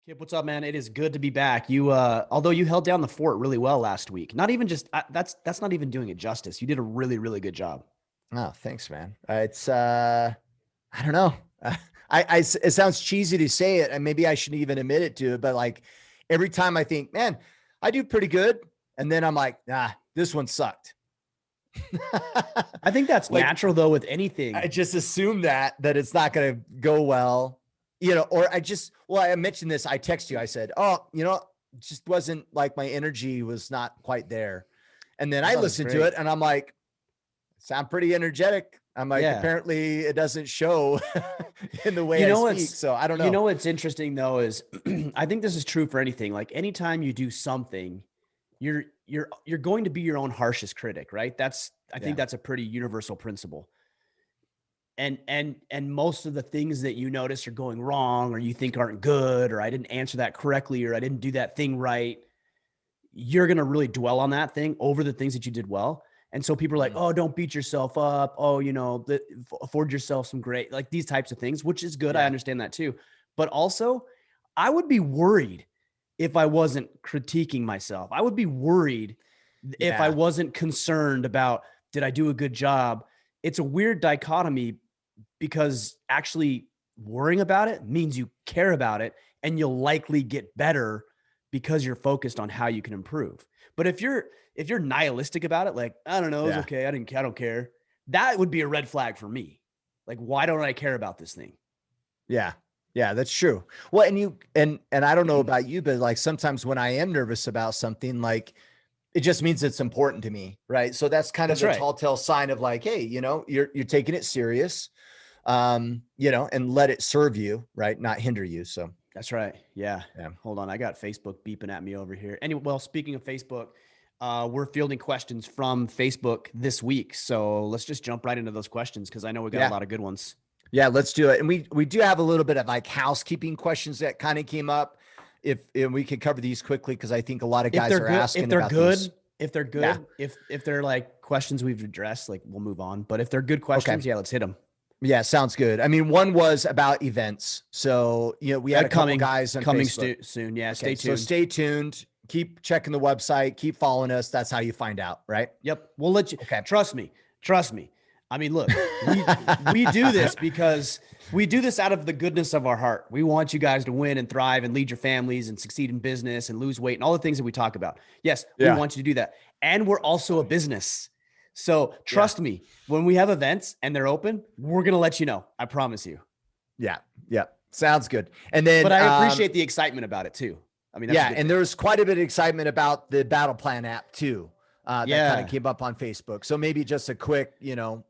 Kip, what's up, man? It is good to be back. Although you held down the fort really well last week, not even just that's not even doing it justice. You did a really, really good job. Oh, thanks, man. I don't know. It sounds cheesy to say it, and maybe I shouldn't even admit it to it, but like every time I think, man, I do pretty good, and then I'm like, this one sucked. I think that's Like natural though with anything. I just assume that it's not going to go well, or I mentioned this. I text you. I said, oh, it just wasn't like my energy was not quite there, and then I I thought it was listened to great. it, and I'm like, sound pretty energetic. I'm like, Yeah. apparently it doesn't show in the way You I know speak. what's So I don't you know. know what's interesting though is I think this is true for anything. Like anytime you do something, you're going to be your own harshest critic, right? I think Yeah. that's a pretty universal principle. And most of the things that you notice are going wrong or you think aren't good or I didn't answer that correctly or I didn't do that thing right, you're going to really dwell on that thing over the things that you did well. And so people are like, Mm. oh, don't beat yourself up. Oh, afford yourself some great, like these types of things, which is good. I Yeah. understand that too. But also, I would be worried if I wasn't critiquing myself. I would be worried if I Yeah. wasn't concerned about, did I do a good job? It's a weird dichotomy because actually worrying about it means you care about it and you'll likely get better because you're focused on how you can improve. But if you're nihilistic about it, like, I don't know, it's Yeah. okay, I don't care. That would be a red flag for me. Like, why don't I care about this thing? Yeah. Yeah. That's true. Well, and I don't know about you, but like sometimes when I am nervous about something, like it just means it's important to me. Right. So that's kind of That's the right. telltale sign of like, hey, you're taking it serious, and let it serve you, right? Not hinder you. So That's right. Yeah. yeah. Hold on. I got Facebook beeping at me over here. Anyway, well, speaking of Facebook, we're fielding questions from Facebook this week. So let's just jump right into those questions because I know we got a Yeah. lot of good ones. Yeah, let's do it. And we do have a little bit of like housekeeping questions that kind of came up. If we could cover these quickly, because I think a lot of If guys they're are good, if asking they're about these. good, if they're Yeah. good, if they're like questions we've addressed, like we'll move on. But if they're good Okay. questions, yeah, let's hit them. Yeah, sounds good. I mean, one was about events. So, we had a couple Coming, guys on coming Facebook. soon. Yeah, Okay. stay So tuned. stay tuned. Keep checking the website. Keep following us. That's how you find out, right? Yep, we'll let you. Okay. Trust me. Trust me. I mean, look, we do this because we do this out of the goodness of our heart. We want you guys to win and thrive and lead your families and succeed in business and lose weight and all the things that we talk about. Yes, we Yeah. want you to do that. And we're also a business. So Yeah. trust me, when we have events and they're open, we're going to let you know. I promise you. Yeah. Yeah. Sounds good. And then, But I appreciate the excitement about it too. I mean, that's a yeah, good and thing. there was quite a bit of excitement about the Battle Plan app too. That kind of Yeah. came up on Facebook. So maybe just a quick,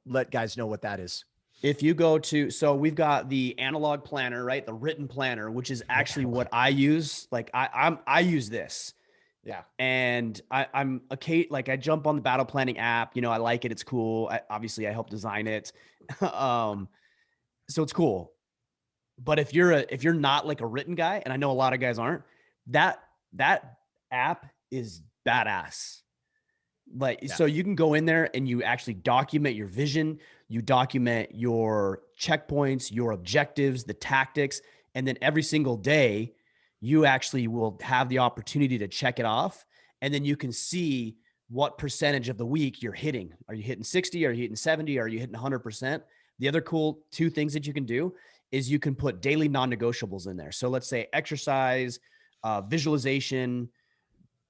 let guys know what that is. If you go to, so we've got the analog planner, right? The written planner, which is The actually analog. what I use. Like I use this Yeah. and I'm like I jump on the battle planning app. I like it. It's cool. Obviously I helped design it. um, so it's cool. But if you're not like a written guy, and I know a lot of guys aren't, that that app is badass. Like, Yeah. so you can go in there and you actually document your vision, you document your checkpoints, your objectives, the tactics, and then every single day you actually will have the opportunity to check it off, and then you can see what percentage of the week you're hitting. Are you hitting 60? Are you hitting 70? Are you hitting 100%? The other cool two things that you can do is you can put daily non-negotiables in there. So let's say exercise, visualization,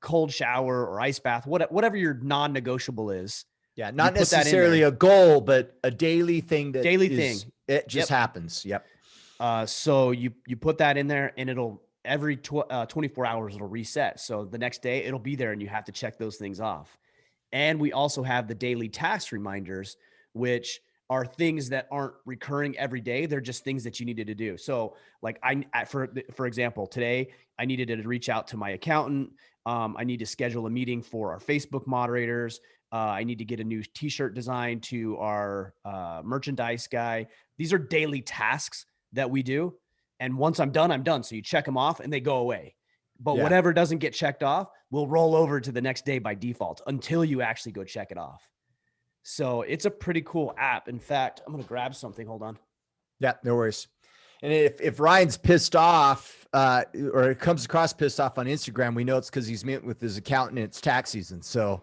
cold shower or ice bath, whatever your non-negotiable is, Yeah. you Not put that in necessarily there. a goal, but a daily thing that Daily is, thing. it just Yep. happens. Yep. So you put that in there, and it'll every 24 hours it'll reset. So the next day it'll be there, and you have to check those things off. And we also have the daily task reminders, which are things that aren't recurring every day. They're just things that you needed to do. So like for example, today I needed to reach out to my accountant. I need to schedule a meeting for our Facebook moderators. I need to get a new t-shirt design to our merchandise guy. These are daily tasks that we do. And once I'm done, I'm done. So you check them off and they go away. But Yeah. whatever doesn't get checked off will roll over to the next day by default until you actually go check it off. So it's a pretty cool app. In fact, I'm going to grab something. Hold on. Yeah. No worries. And if Ryan's pissed off, or it comes across pissed off on Instagram, we know it's because he's meeting with his accountant and it's tax season. So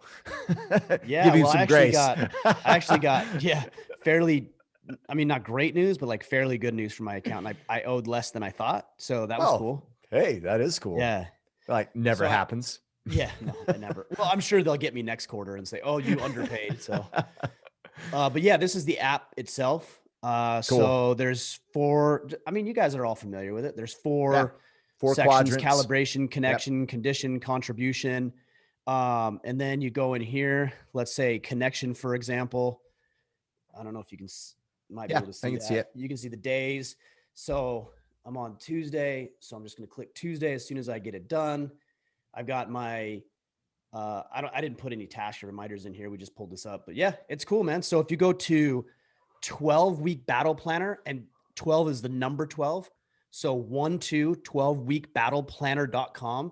Yeah, give him well, some grace. I actually got, yeah, fairly, I mean, not great news, but like fairly good news from my accountant. I owed less than I thought. So that was Oh, cool. hey, that is cool. Yeah. Like never So happens. yeah, no, it never. Well, I'm sure they'll get me next quarter and say, "Oh, you underpaid." So, but yeah, this is the app itself. Cool. So there's four. I mean, you guys are all familiar with it. There's Yeah. four 4 sections: quadrants. calibration, Yep. connection, condition, contribution. And then you go in here. Let's say connection, for example. I don't know if you can might be Yeah, able to I see can see that. it. You can see the days. So I'm on Tuesday. So I'm just going to click Tuesday as soon as I get it done. I've got my I didn't put any task or reminders in here. We just pulled this up, but yeah, it's cool, man. So if you go to 12-week battle planner, and 12 is the number 12. So 12-week battleplanner.com.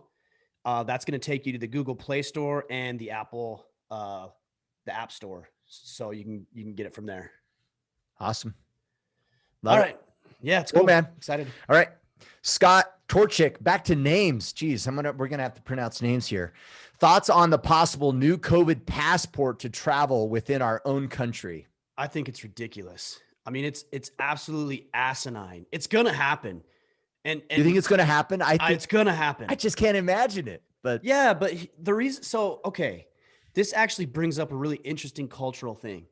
That's going to take you to the Google Play Store and the Apple, the App Store. So you can get it from there. Awesome. Love All it. right. Yeah, it's cool, man. Excited. All right. Scott Torchick, back to names. Geez, we're gonna have to pronounce names here. Thoughts on the possible new COVID passport to travel within our own country? I think it's ridiculous. I mean, it's absolutely asinine. It's gonna happen. And You think it's gonna happen? I think it's gonna happen. I just can't imagine it. But yeah, but the reason, so okay, this actually brings up a really interesting cultural thing.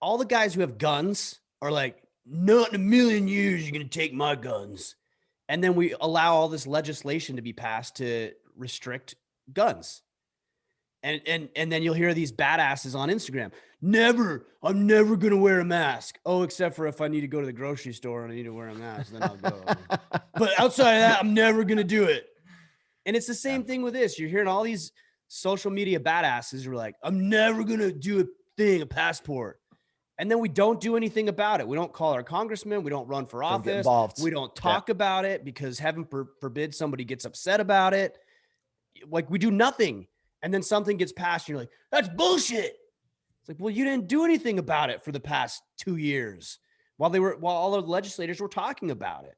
All the guys who have guns are like, not in a million years you're gonna take my guns. And then we allow all this legislation to be passed to restrict guns. And then you'll hear these badasses on Instagram. I'm never gonna wear a mask. Oh, except for if I need to go to the grocery store and I need to wear a mask, then I'll go. But outside of that, I'm never gonna do it. And it's the same thing with this. You're hearing all these social media badasses who are like, I'm never gonna do a passport. And then we don't do anything about it. We don't call our congressman. We don't run for don't get office. involved. We don't talk about it because heaven forbid somebody gets upset about it. Like we do nothing. And then something gets passed and you're like, that's bullshit. It's like, well, you didn't do anything about it for the past 2 years while all the legislators were talking about it.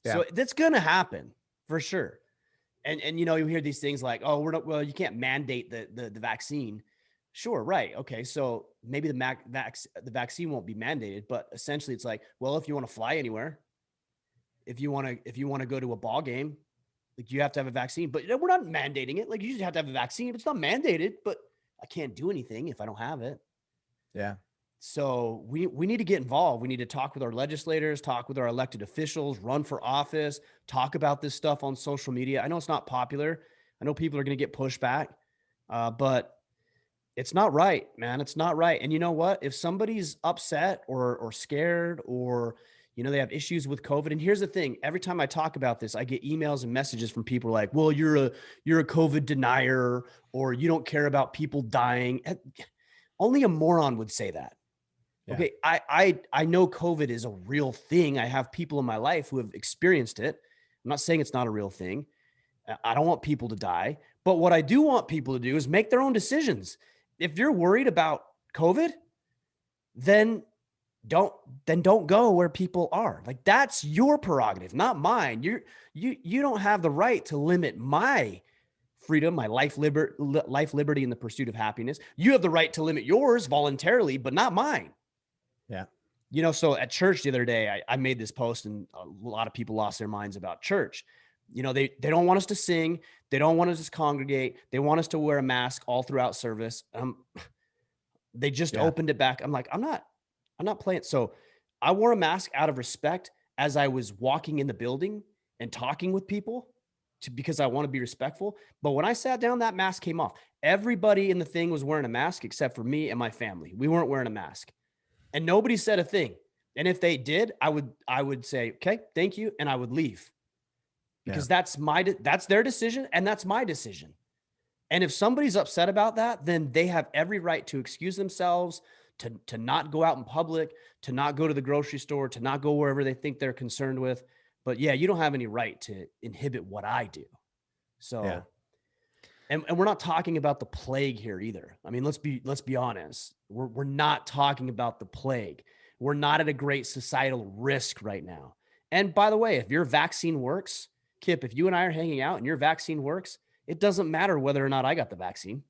Yeah. So that's going to happen for sure. And you know, you hear these things like, oh, you can't mandate the vaccine. Sure. Right. Okay. So maybe the vaccine won't be mandated, but essentially it's like, well, if you want to fly anywhere, if you want to go to a ball game, like you have to have a vaccine, but we're not mandating it. Like you just have to have a vaccine. It's not mandated, but I can't do anything if I don't have it. Yeah. So we need to get involved. We need to talk with our legislators, talk with our elected officials, run for office, talk about this stuff on social media. I know it's not popular. I know people are going to get pushback, but it's not right, man. It's not right. And you know what? If somebody's upset or scared or, you know, they have issues with COVID. And here's the thing. Every time I talk about this, I get emails and messages from people like, well, you're a COVID denier, or you don't care about people dying. Only a moron would say that. Yeah. Okay. I know COVID is a real thing. I have people in my life who have experienced it. I'm not saying it's not a real thing. I don't want people to die, but what I do want people to do is make their own decisions. If you're worried about COVID, then don't go where people are. Like that's your prerogative, not mine. You don't have the right to limit my freedom, my life, liberty, and the pursuit of happiness. You have the right to limit yours voluntarily, but not mine. Yeah. You know, so at church the other day, I made this post and a lot of people lost their minds about church. You know, they don't want us to sing. They don't want us to congregate. They want us to wear a mask all throughout service. They just opened it back. I'm like, I'm not playing. So I wore a mask out of respect as I was walking in the building and talking with people because I want to be respectful. But when I sat down, that mask came off. Everybody in the thing was wearing a mask except for me and my family. We weren't wearing a mask and nobody said a thing. And if they did, I would say, okay, thank you. And I would leave. Because that's their decision and that's my decision. And if somebody's upset about that, then they have every right to excuse themselves, to not go out in public, to not go to the grocery store, to not go wherever they think they're concerned with. But yeah, you don't have any right to inhibit what I do. So, and we're not talking about the plague here either. I mean, let's be honest. We're not talking about the plague. We're not at a great societal risk right now. And by the way, if your vaccine works, Kip, if you and I are hanging out and your vaccine works, it doesn't matter whether or not I got the vaccine.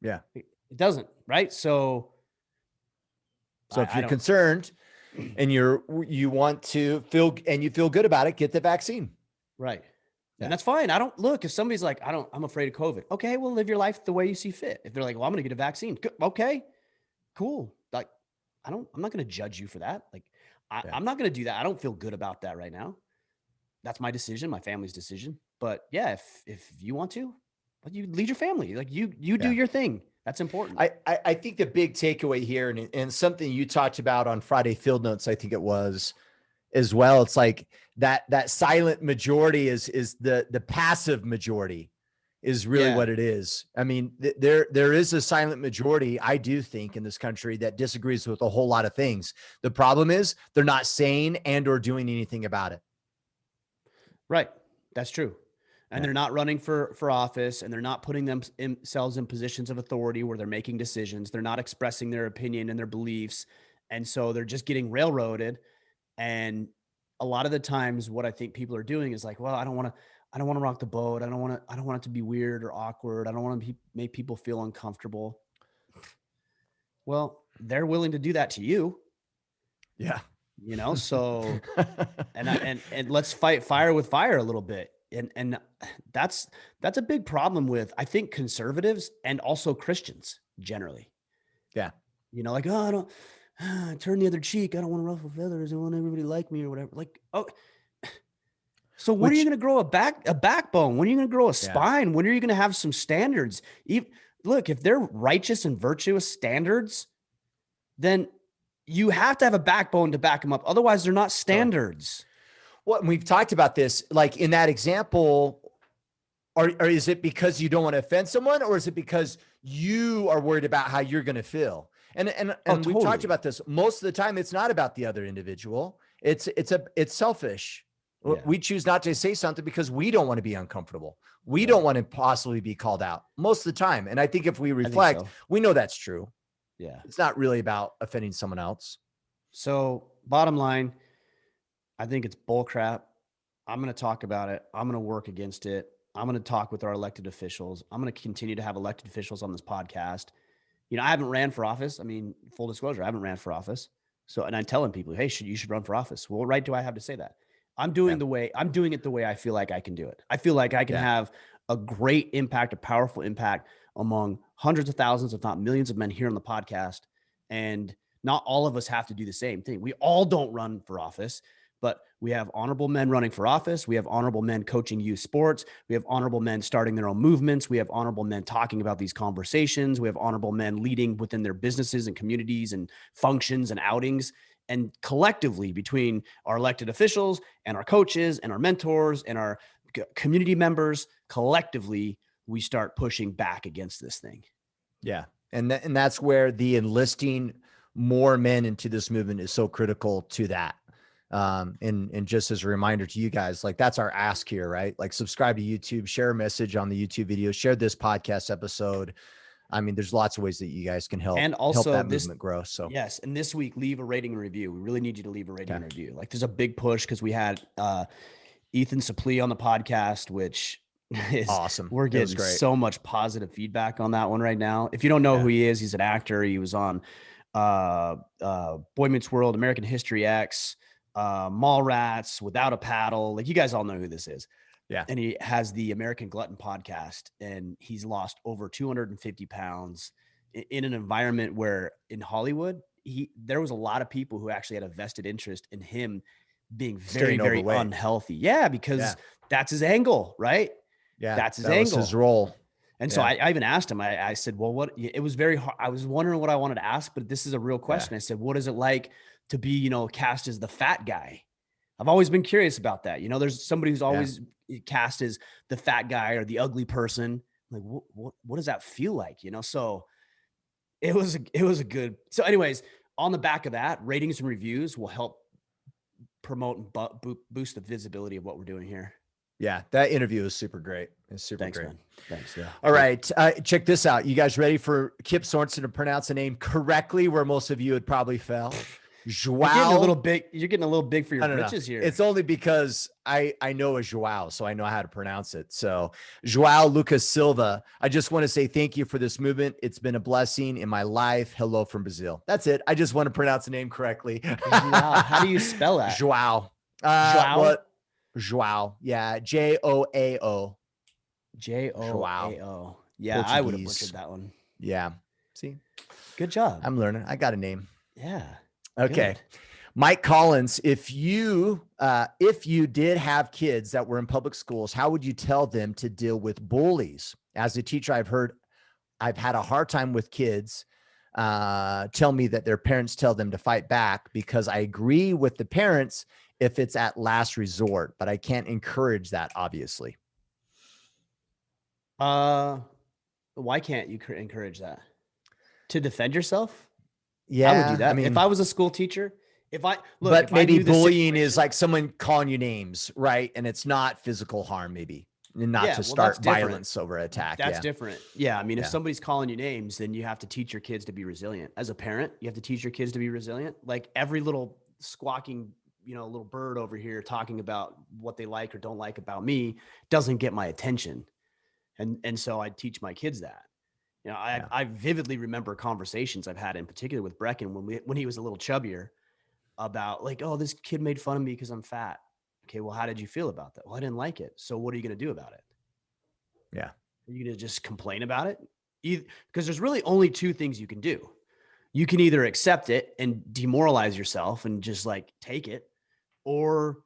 Yeah. It doesn't, right? So If I you're don't. concerned and you want to feel and you feel good about it, get the vaccine. Right. Yeah. And that's fine. I don't look, if somebody's like, I'm afraid of COVID. Okay, well, live your life the way you see fit. If they're like, well, I'm going to get a vaccine. Okay, cool. Like, I'm not going to judge you for that. Like, I'm not going to do that. I don't feel good about that right now. That's my decision, my family's decision. But yeah, if you want to, but you lead your family, like you do your thing. That's important. I think the big takeaway here, and something you talked about on Friday Field Notes, I think it was as well. It's like that silent majority is the passive majority is really what it is. I mean, there is a silent majority, I do think, in this country that disagrees with a whole lot of things. The problem is they're not saying and or doing anything about it. Right. That's true. And they're not running for office, and they're not putting themselves in positions of authority where they're making decisions. They're not expressing their opinion and their beliefs. And so they're just getting railroaded. And a lot of the times what I think people are doing is like, well, I don't want to rock the boat. I don't want it to be weird or awkward. I don't want to make people feel uncomfortable. Well, they're willing to do that to you. Yeah. You know, so, and let's fight fire with fire a little bit. And that's a big problem with, I think, conservatives and also Christians generally. Yeah. You know, like, oh, turn the other cheek. I don't want to ruffle feathers. I want everybody like me or whatever. Like, oh, so when are you going to grow a backbone? When are you going to grow a spine? When are you going to have some standards? Look, if they're righteous and virtuous standards, then you have to have a backbone to back them up. Otherwise, they're not standards. Well, we've talked about this, like in that example, or is it because you don't want to offend someone, or is it because you are worried about how you're going to feel? And we've talked about this. Most of the time, it's not about the other individual. It's selfish. Yeah. We choose not to say something because we don't want to be uncomfortable. We don't want to possibly be called out most of the time. And I think if we reflect, we know that's true. Yeah. It's not really about offending someone else. So bottom line, I think it's bull crap. I'm going to talk about it. I'm going to work against it. I'm going to talk with our elected officials. I'm going to continue to have elected officials on this podcast. You know, I haven't ran for office. I mean, full disclosure, I haven't ran for office. So, and I'm telling people, hey, you should run for office. Well, what right do I have to say that? I'm doing it the way I feel like I can do it. I feel like I can have a great impact, a powerful impact among hundreds of thousands, if not millions of men here on the podcast. And not all of us have to do the same thing. We all don't run for office, but we have honorable men running for office. We have honorable men coaching youth sports. We have honorable men starting their own movements. We have honorable men talking about these conversations. We have honorable men leading within their businesses and communities and functions and outings. And collectively, between our elected officials and our coaches and our mentors and our community members, collectively, we start pushing back against this thing. Yeah. And that's where the enlisting more men into this movement is so critical to that. And just as a reminder to you guys, like that's our ask here, right? Like subscribe to YouTube, share a message on the YouTube video, share this podcast episode. I mean, there's lots of ways that you guys can help and also help that movement grow. So yes. And this week, leave a rating and review. We really need you to leave a rating and review. Like there's a big push because we had Ethan Suplee on the podcast, which is awesome. We're getting so much positive feedback on that one right now. If you don't know who he is, he's an actor. He was on Boy Meets World, American History X, Mallrats, Without a Paddle. Like you guys all know who this is. Yeah. And he has the American Glutton podcast, and he's lost over 250 pounds in an environment where in Hollywood, there was a lot of people who actually had a vested interest in him being very, very unhealthy. Yeah. Because that's his angle, right? Yeah. That's his angle. Was his role. And so I even asked him, I said, well, it was very hard. I was wondering what I wanted to ask, but this is a real question. I said, what is it like to be, cast as the fat guy? I've always been curious about that. There's somebody who's always cast as the fat guy or the ugly person. Like, what does that feel like? So it was a good. So anyways, on the back of that, ratings and reviews will help promote and boost the visibility of what we're doing here. Yeah, that interview is super great. It's super great. Man. Thanks. Yeah. All right. Check this out. You guys ready for Kip Sorensen to pronounce a name correctly where most of you would probably fail? You're getting a little Joao. big. You're getting a little big for your No. britches here. It's only because I know a Joao, so I know how to pronounce it. So Joao Lucas Silva. I just want to say thank you for this movement. It's been a blessing in my life. Hello from Brazil. That's it. I just want to pronounce the name correctly. Joao. How do you spell that? Joao. Joao. What? Joao. Yeah. Joao. Joao. Joao. Yeah, I would have butchered Portuguese. that one. Yeah. See, Good job. I'm learning. I got a name. Yeah. Okay. Good. Mike Collins, if you did have kids that were in public schools, how would you tell them to deal with bullies? As a teacher, I've had a hard time with kids tell me that their parents tell them to fight back, because I agree with the parents if it's at last resort, but I can't encourage that, obviously. Why can't you encourage that? To defend yourself? Yeah, I would do that. I mean, if I was a school teacher, but maybe bullying is like someone calling you names, right? And it's not physical harm, maybe, and not to start violence over attack. That's different. Yeah. I mean, if Yeah. somebody's calling you names, then you have to teach your kids to be resilient. As a parent, you have to teach your kids to be resilient. Like every little squawking, little bird over here talking about what they like or don't like about me doesn't get my attention. And so I teach my kids that. I vividly remember conversations I've had, in particular with Brecken when he was a little chubbier, about like, oh, this kid made fun of me because I'm fat. Okay, well, how did you feel about that? Well, I didn't like it. So what are you going to do about it? Yeah. Are you going to just complain about it? Because there's really only two things you can do. You can either accept it and demoralize yourself and just like take it, or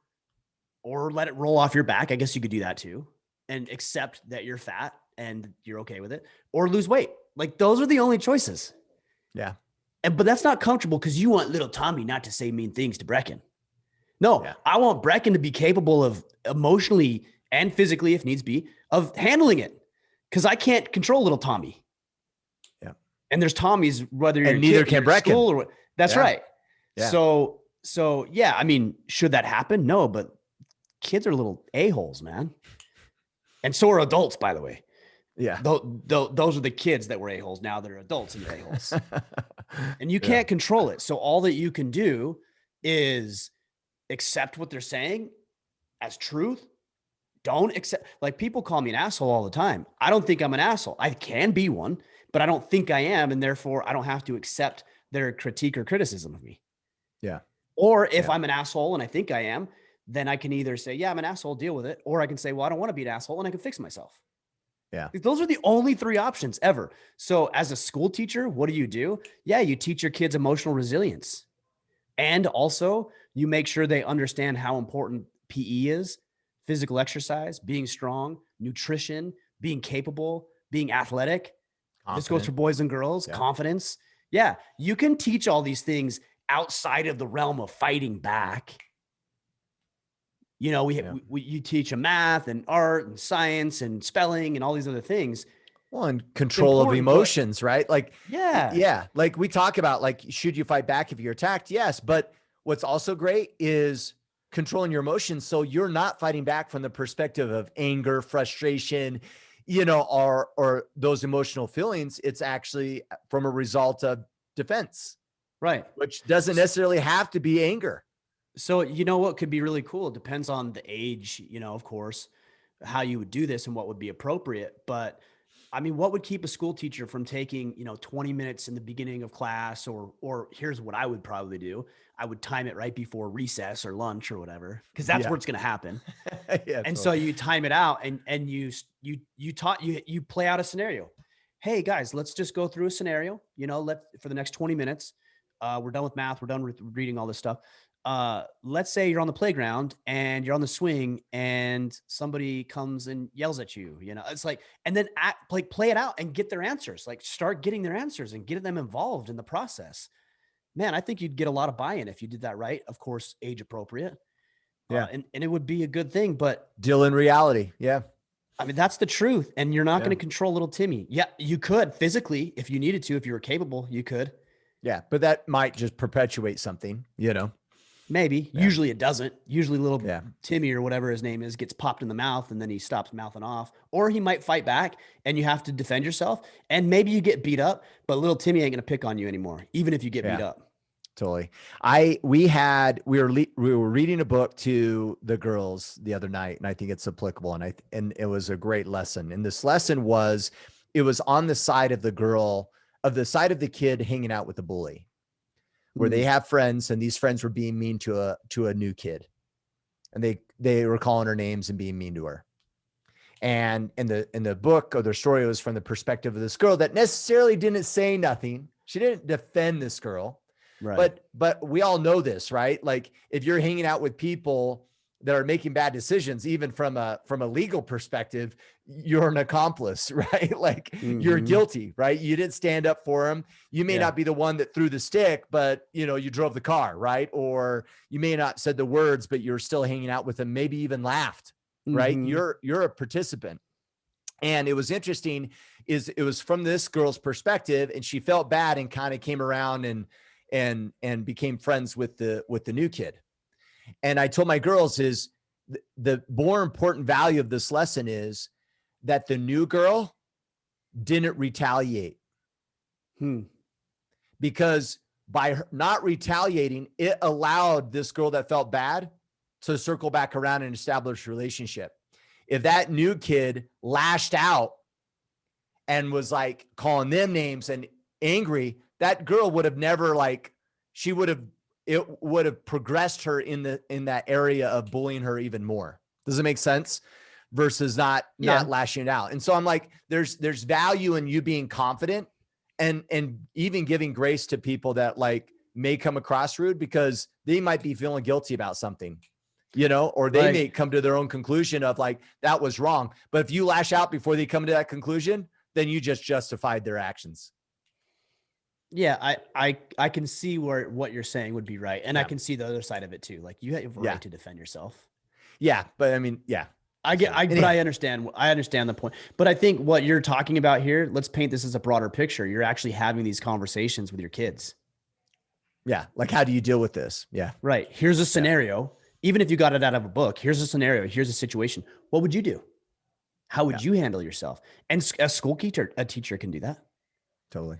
let it roll off your back. I guess you could do that too, and accept that you're fat and you're okay with it, or lose weight. Like those are the only choices. Yeah. But that's not comfortable because you want little Tommy not to say mean things to Brecken. No, yeah. I want Brecken to be capable of emotionally and physically, if needs be, of handling it, because I can't control little Tommy. Yeah. And there's Tommies, whether you're and neither can Brecken. Or what. That's right. Yeah. So yeah, I mean, should that happen? No, but kids are little a-holes, man. And so are adults, by the way. Yeah. Those are the kids that were a-holes. Now they're adults and they're a-holes. And you can't control it. So all that you can do is accept what they're saying as truth. Don't accept, like people call me an asshole all the time. I don't think I'm an asshole. I can be one, but I don't think I am. And therefore I don't have to accept their critique or criticism of me. Yeah. Or if I'm an asshole and I think I am, then I can either say, yeah, I'm an asshole, deal with it. Or I can say, well, I don't want to be an asshole and I can fix myself. Yeah. Those are the only three options ever. So as a school teacher, what do? Yeah, you teach your kids emotional resilience. And also you make sure they understand how important PE is, physical exercise, being strong, nutrition, being capable, being athletic. Confident. This goes for boys and girls, confidence. Yeah, you can teach all these things outside of the realm of fighting back. You teach them math and art and science and spelling and all these other things. Well, and control of emotions, right? Like, yeah. Like we talk about, like, should you fight back if you're attacked? Yes. But what's also great is controlling your emotions. So you're not fighting back from the perspective of anger, frustration, or those emotional feelings. It's actually from a result of defense, right? Which doesn't necessarily have to be anger. So, what could be really cool? It depends on the age, of course, how you would do this and what would be appropriate. But I mean, what would keep a school teacher from taking, 20 minutes in the beginning of class, or here's what I would probably do. I would time it right before recess or lunch or whatever, because that's where it's going to happen. So you time it out and you play out a scenario. Hey guys, let's just go through a scenario, for the next 20 minutes. We're done with math. We're done with reading all this stuff. Let's say you're on the playground and you're on the swing and somebody comes and yells at you, it's like, and then play it out and get their answers, like start getting their answers and get them involved in the process. Man, I think you'd get a lot of buy-in if you did that right. Of course, age appropriate. Yeah. And it would be a good thing, but deal in reality. Yeah. I mean, that's the truth. And you're not going to control little Timmy. Yeah. You could physically, if you needed to, if you were capable, you could. Yeah. But that might just perpetuate something, Maybe. Yeah. Usually it doesn't. Usually little Timmy or whatever his name is gets popped in the mouth and then he stops mouthing off. Or he might fight back and you have to defend yourself. And maybe you get beat up, but little Timmy ain't going to pick on you anymore, even if you get beat up. Totally. We were reading a book to the girls the other night, and I think it's applicable. And it was a great lesson. And this lesson was, it was on the side of the kid hanging out with the bully, where they have friends, and these friends were being mean to a new kid, and they were calling her names and being mean to her. And in the book, or their story, was from the perspective of this girl that necessarily didn't say nothing. She didn't defend this girl. Right. But we all know this, right? Like, if you're hanging out with people that are making bad decisions, even from a legal perspective, you're an accomplice, right? Like, you're guilty, right? You didn't stand up for them. You may not be the one that threw the stick, but you drove the car, right? Or you may not said the words, but you're still hanging out with them, maybe even laughed, right? You're a participant. And it was interesting, it was from this girl's perspective, and she felt bad and kind of came around and became friends with the new kid. And I told my girls, is the more important value of this lesson is that the new girl didn't retaliate. Because by her not retaliating, it allowed this girl that felt bad to circle back around and establish a relationship. If that new kid lashed out and was like calling them names and angry, that girl would have never, it would have progressed her in that area of bullying her even more. Does it make sense? Versus not lashing it out. And so I'm like, there's value in you being confident and even giving grace to people that may come across rude, because they might be feeling guilty about something, or they may come to their own conclusion of that was wrong. But if you lash out before they come to that conclusion, then you just justified their actions. Yeah, I can see what you're saying would be right. And I can see the other side of it too. Like, you have a right to defend yourself. Yeah. But I mean, yeah. But I understand the point. But I think what you're talking about here, let's paint this as a broader picture. You're actually having these conversations with your kids. Yeah. Like, how do you deal with this? Yeah. Right. Here's a scenario. Even if you got it out of a book, here's a scenario. Here's a situation. What would you do? How would you handle yourself? And a teacher can do that. Totally.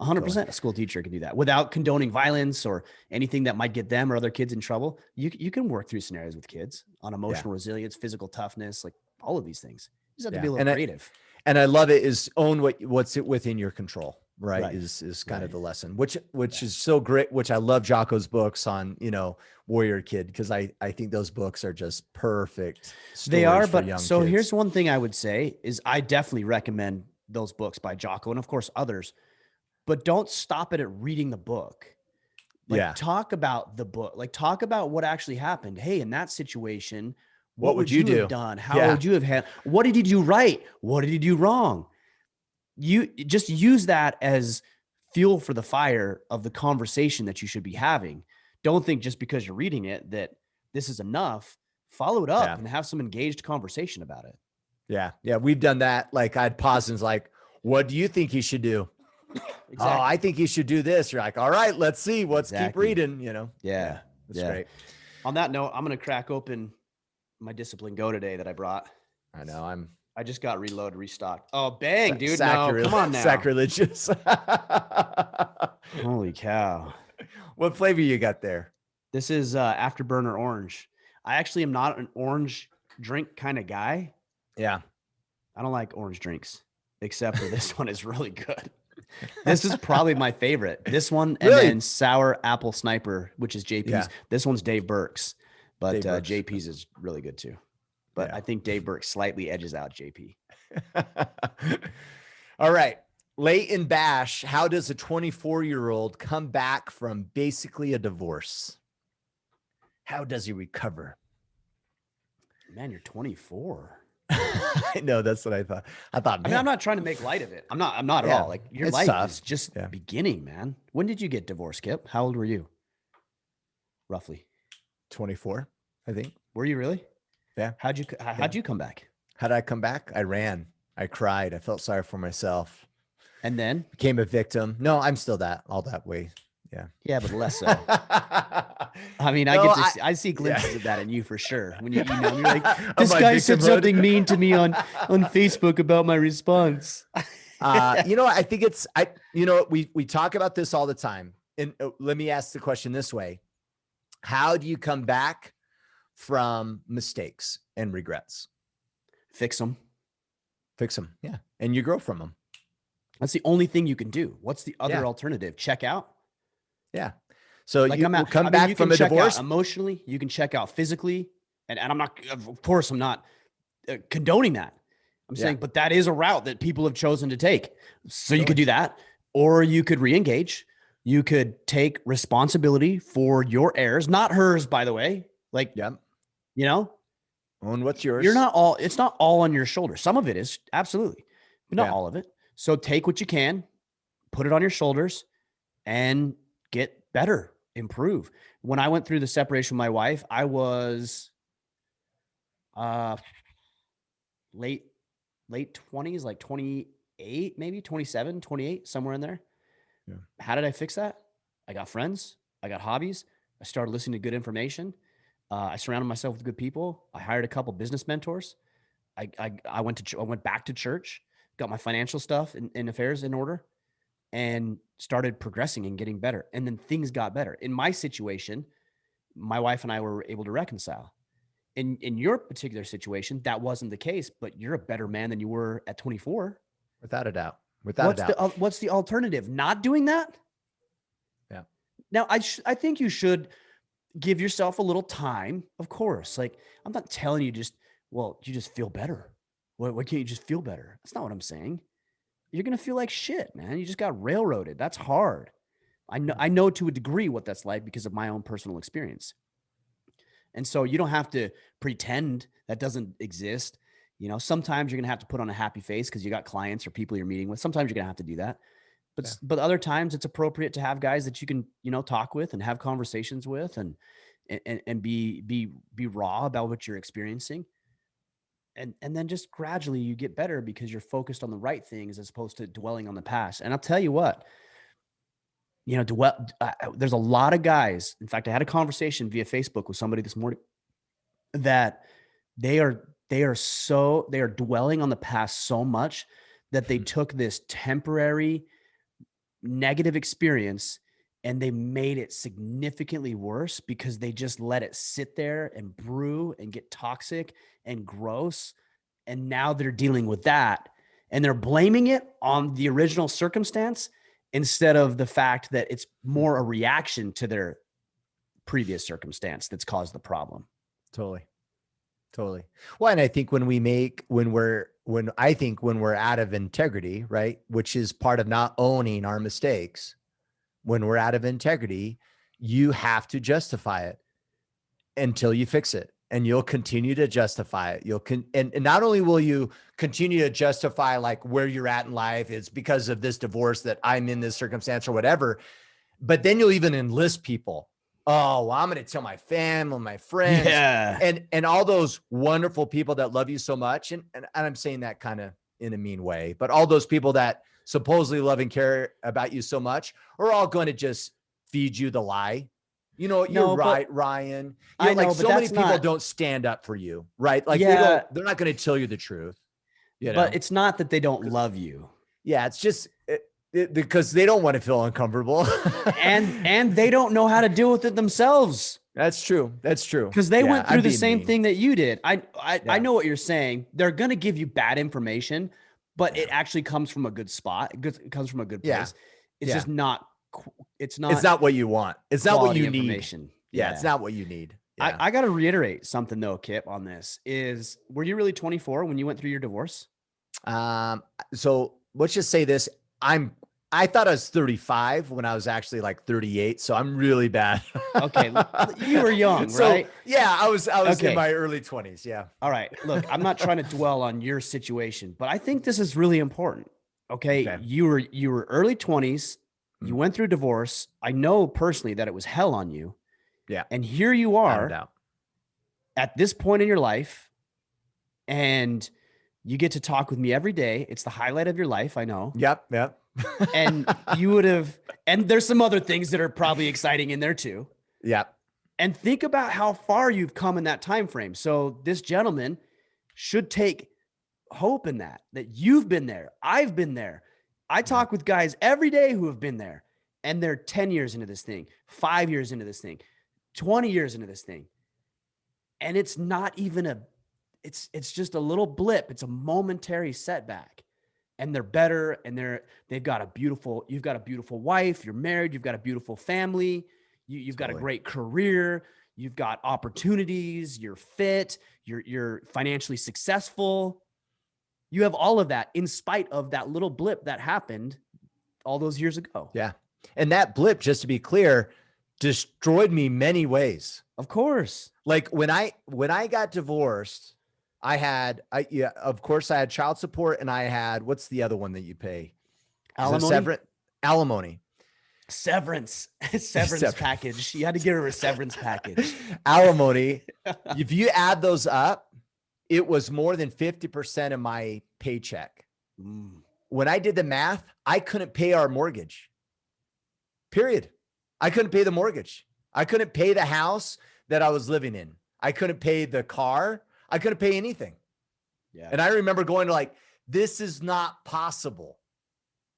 100%. A school teacher can do that without condoning violence or anything that might get them or other kids in trouble. You can work through scenarios with kids on emotional resilience, physical toughness, like all of these things. You just have to be a little creative. And I love it is own what's within your control, right? Is kind of the lesson, which is so great, which I love Jocko's books on, Warrior Kid, because I think those books are just perfect. They are, but so kids. Here's one thing I would say is I definitely recommend those books by Jocko, and of course others. But don't stop it at reading the book. Talk about the book. Talk about what actually happened. Hey, in that situation, what would you have done? How would you have had? What did you do right? What did you do wrong? You just use that as fuel for the fire of the conversation that you should be having. Don't think just because you're reading it that this is enough. Follow it up and have some engaged conversation about it. Yeah. Yeah. We've done that. I'd pause and what do you think he should do? Exactly. Oh, I think you should do this. You're like, all right, let's see. Let's keep reading, Yeah. That's great. On that note, I'm going to crack open my Discipline Go today that I brought. I know. I just got restocked. Oh, bang, dude. No, come on now. Sacrilegious. Holy cow. What flavor you got there? This is Afterburner Orange. I actually am not an orange drink kind of guy. Yeah. I don't like orange drinks, except for this one is really good. This is probably my favorite. This one, and then Sour Apple Sniper, which is JP's. Yeah. This one's Dave Burke's, but JP's is really good too. But I think Dave Burke slightly edges out JP. All right. Leighton Bash, how does a 24-year-old come back from basically a divorce? How does he recover? Man, you're 24. I know, that's what I thought. Man, I mean, I'm not trying to make light of it. I'm not at all. Your life tough. Is just beginning, man. When did you get divorced, Kip? How old were you? Roughly 24, I think. Were you really? Yeah. How'd you come back? How did I come back? I ran. I cried. I felt sorry for myself. And then became a victim. No, I'm still all that way. Yeah. Yeah, but less so. I mean, I see glimpses of that in you for sure. When you email me, you're like, this guy said something mean to me on Facebook about my response. I think we talk about this all the time. And let me ask the question this way. How do you come back from mistakes and regrets? Fix them. Fix them. Yeah. And you grow from them. That's the only thing you can do. What's the other Yeah. alternative? Check out. Yeah. So Like you I'm will at, come I mean, back you from can a check divorce. out emotionally. You can check out physically. And I'm not, of course, I'm not condoning that. I'm saying, but that is a route that people have chosen to take. So you could do that, or you could re-engage. You could take responsibility for your errors, not hers, by the way. Like, you know, own what's yours. You're not all, it's not all on your shoulders. Some of it is absolutely, but not all of it. So take what you can, put it on your shoulders, and get better, improve. When I went through the separation with my wife, I was late 20s, like 28, maybe 27, 28, somewhere in there. Yeah. How did I fix that? I got friends. I got hobbies. I started listening to good information. I surrounded myself with good people. I hired a couple business mentors. I went back to church, got my financial stuff and affairs in order, and started progressing and getting better. And then things got better. In my situation, my wife and I were able to reconcile. In your particular situation, that wasn't the case, but you're a better man than you were at 24. Without a doubt. Without a doubt. What's the alternative? Not doing that? Yeah. Now, I think you should give yourself a little time, of course. Like, I'm not telling you you just feel better. Why can't you just feel better? That's not what I'm saying. You're going to feel like shit, man. You just got railroaded. That's hard. I know to a degree what that's like because of my own personal experience. And so you don't have to pretend that doesn't exist. You know, sometimes you're going to have to put on a happy face because you got clients or people you're meeting with. Sometimes you're going to have to do that. But other times it's appropriate to have guys that you can, talk with and have conversations with and be raw about what you're experiencing. And then just gradually you get better because you're focused on the right things as opposed to dwelling on the past. And I'll tell you what, there's a lot of guys. In fact, I had a conversation via Facebook with somebody this morning that they are dwelling on the past so much that they took this temporary negative experience and they made it significantly worse because they just let it sit there and brew and get toxic and gross. And now they're dealing with that and they're blaming it on the original circumstance instead of the fact that it's more a reaction to their previous circumstance that's caused the problem. Totally. Well, and I think when we're out of integrity, right, which is part of not owning our mistakes, when we're out of integrity, you have to justify it until you fix it. And you'll continue to justify it. And not only will you continue to justify like where you're at in life, it's because of this divorce that I'm in this circumstance or whatever, but then you'll even enlist people. Oh, well, I'm going to tell my family, my friends, and all those wonderful people that love you so much. And I'm saying that kind of in a mean way, but all those people that supposedly love and care about you so much are all going to just feed you the lie. You're right, Ryan. So many people don't stand up for you, right? Like they're not going to tell you the truth. But it's not that they don't love you. Yeah, it's just because they don't want to feel uncomfortable. and they don't know how to deal with it themselves. That's true. Because they went through the same thing that you did. I know what you're saying. They're going to give you bad information, but it actually comes from a good spot. It comes from a good place. It's just not. It's not what you want. It's not what you need. Yeah, it's not what you need. Yeah. I got to reiterate something though, Kip, on this were you really 24 when you went through your divorce? So let's just say this. I thought I was 35 when I was actually like 38. So I'm really bad. Okay. You were young, right? Yeah, I was in my early 20s. Yeah. All right. Look, I'm not trying to dwell on your situation, but I think this is really important. Okay. You were early 20s. You went through divorce. I know personally that it was hell on you. Yeah. And here you are at this point in your life, and you get to talk with me every day. It's the highlight of your life. I know. Yep. And you would have, and there's some other things that are probably exciting in there too. Yep. And think about how far you've come in that time frame. So this gentleman should take hope in that you've been there. I've been there. I talk with guys every day who have been there, and they're 10 years into this thing, 5 years into this thing, 20 years into this thing. And it's not even it's just a little blip. It's a momentary setback. And they're better, and you've got a beautiful wife, you're married, you've got a beautiful family, you've got a great career, you've got opportunities, you're fit, you're financially successful. You have all of that in spite of that little blip that happened all those years ago. Yeah. And that blip, just to be clear, destroyed me many ways. Of course. Like when I got divorced, of course I had child support, and I had, what's the other one that you pay? Alimony? Alimony. Severance package. You had to give her a severance package. Alimony. If you add those up, it was more than 50% of my paycheck. When I did the math, I couldn't pay our mortgage. Period. I couldn't pay the mortgage. I couldn't pay the house that I was living in. I couldn't pay the car. I couldn't pay anything. Yeah. And I remember going to like, this is not possible.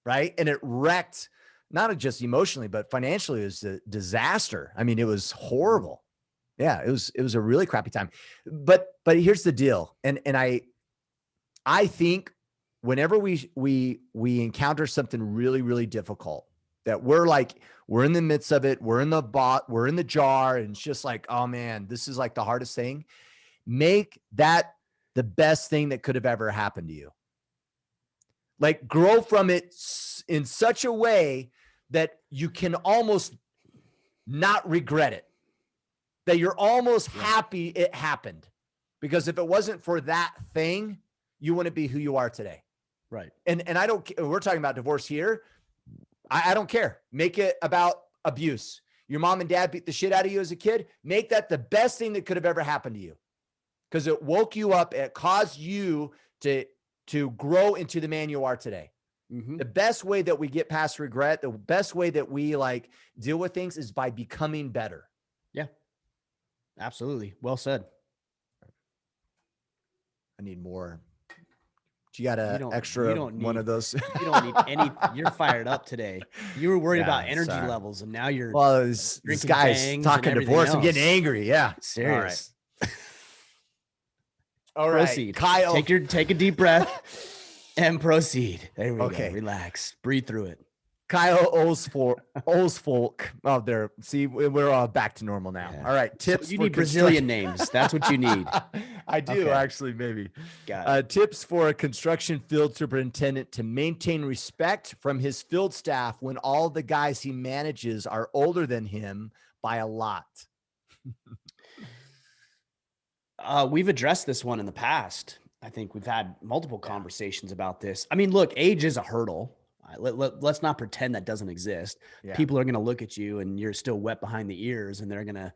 Right. And it wrecked, not just emotionally, but financially. It was a disaster. I mean, it was horrible. Yeah, it was a really crappy time. But here's the deal. And I think whenever we encounter something really, really difficult, that we're in the midst of it, we're in the jar, and it's just like, oh man, this is like the hardest thing. Make that the best thing that could have ever happened to you. Like, grow from it in such a way that you can almost not regret it, that you're almost happy it happened. Because if it wasn't for that thing, you wouldn't be who you are today. Right. And I don't, we're talking about divorce here. I don't care. Make it about abuse. Your mom and dad beat the shit out of you as a kid. Make that the best thing that could have ever happened to you, because it woke you up. It caused you to grow into the man you are today. Mm-hmm. The best way that we get past regret, the best way that we like deal with things, is by becoming better. Yeah, absolutely. Well said. I need more. You got an extra one of those? You don't need any. You're fired up today. You were worried about energy levels, and now you're this guy's talking divorce. I'm getting angry. Yeah. Serious. All right. Proceed. Kyle. Take a deep breath and proceed. There we go. Relax. Breathe through it. Kyle Olsfolk. Oh, there. See, we're back to normal now. Yeah. All right. Tips. So you need Brazilian names. That's what you need. I do actually, maybe. Tips for a construction field superintendent to maintain respect from his field staff when all the guys he manages are older than him by a lot. We've addressed this one in the past. I think we've had multiple conversations about this. I mean, look, age is a hurdle. Let's not pretend that doesn't exist. Yeah. People are going to look at you and you're still wet behind the ears, and they're going to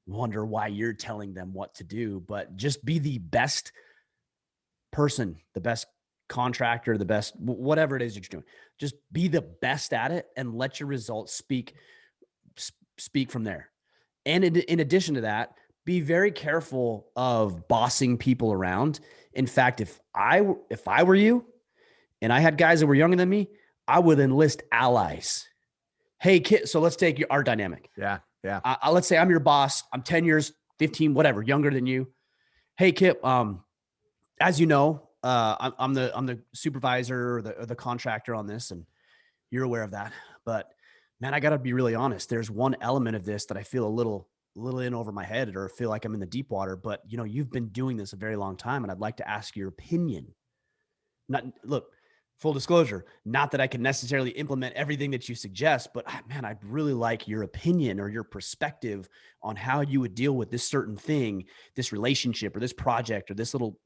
wonder why you're telling them what to do. But just be the best person, the best contractor, the best, whatever it is that you're doing. Just be the best at it and let your results speak from there. And in addition to that, be very careful of bossing people around. In fact, if I were you and I had guys that were younger than me, I would enlist allies. Hey, kid, so let's take our dynamic. Yeah. Let's say I'm your boss. I'm 10 years, 15, whatever, younger than you. Hey, Kip, as you know, I'm the supervisor or the contractor on this, and you're aware of that. But man, I got to be really honest. There's one element of this that I feel a little in over my head, or feel like I'm in the deep water. But you've been doing this a very long time, and I'd like to ask your opinion. Look. Full disclosure, not that I can necessarily implement everything that you suggest, but man, I'd really like your opinion or your perspective on how you would deal with this certain thing, this relationship or this project or this little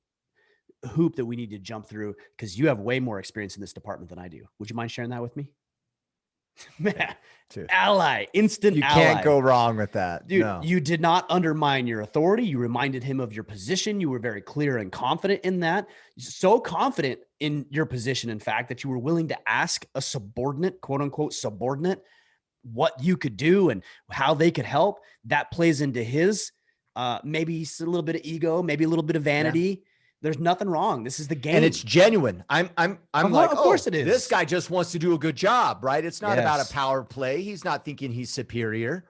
hoop that we need to jump through, because you have way more experience in this department than I do. Would you mind sharing that with me? Man, ally, instant ally. You can't go wrong with that. Dude, no. You did not undermine your authority. You reminded him of your position. You were very clear and confident in that. So confident in your position, in fact, that you were willing to ask a subordinate, quote unquote subordinate, what you could do and how they could help. That plays into his, maybe a little bit of ego, maybe a little bit of vanity. There's nothing wrong. This is the game. And it's genuine. I'm like, of oh, course it is. this guy just wants to do a good job, right? It's not about a Yes. power play. He's not thinking he's superior.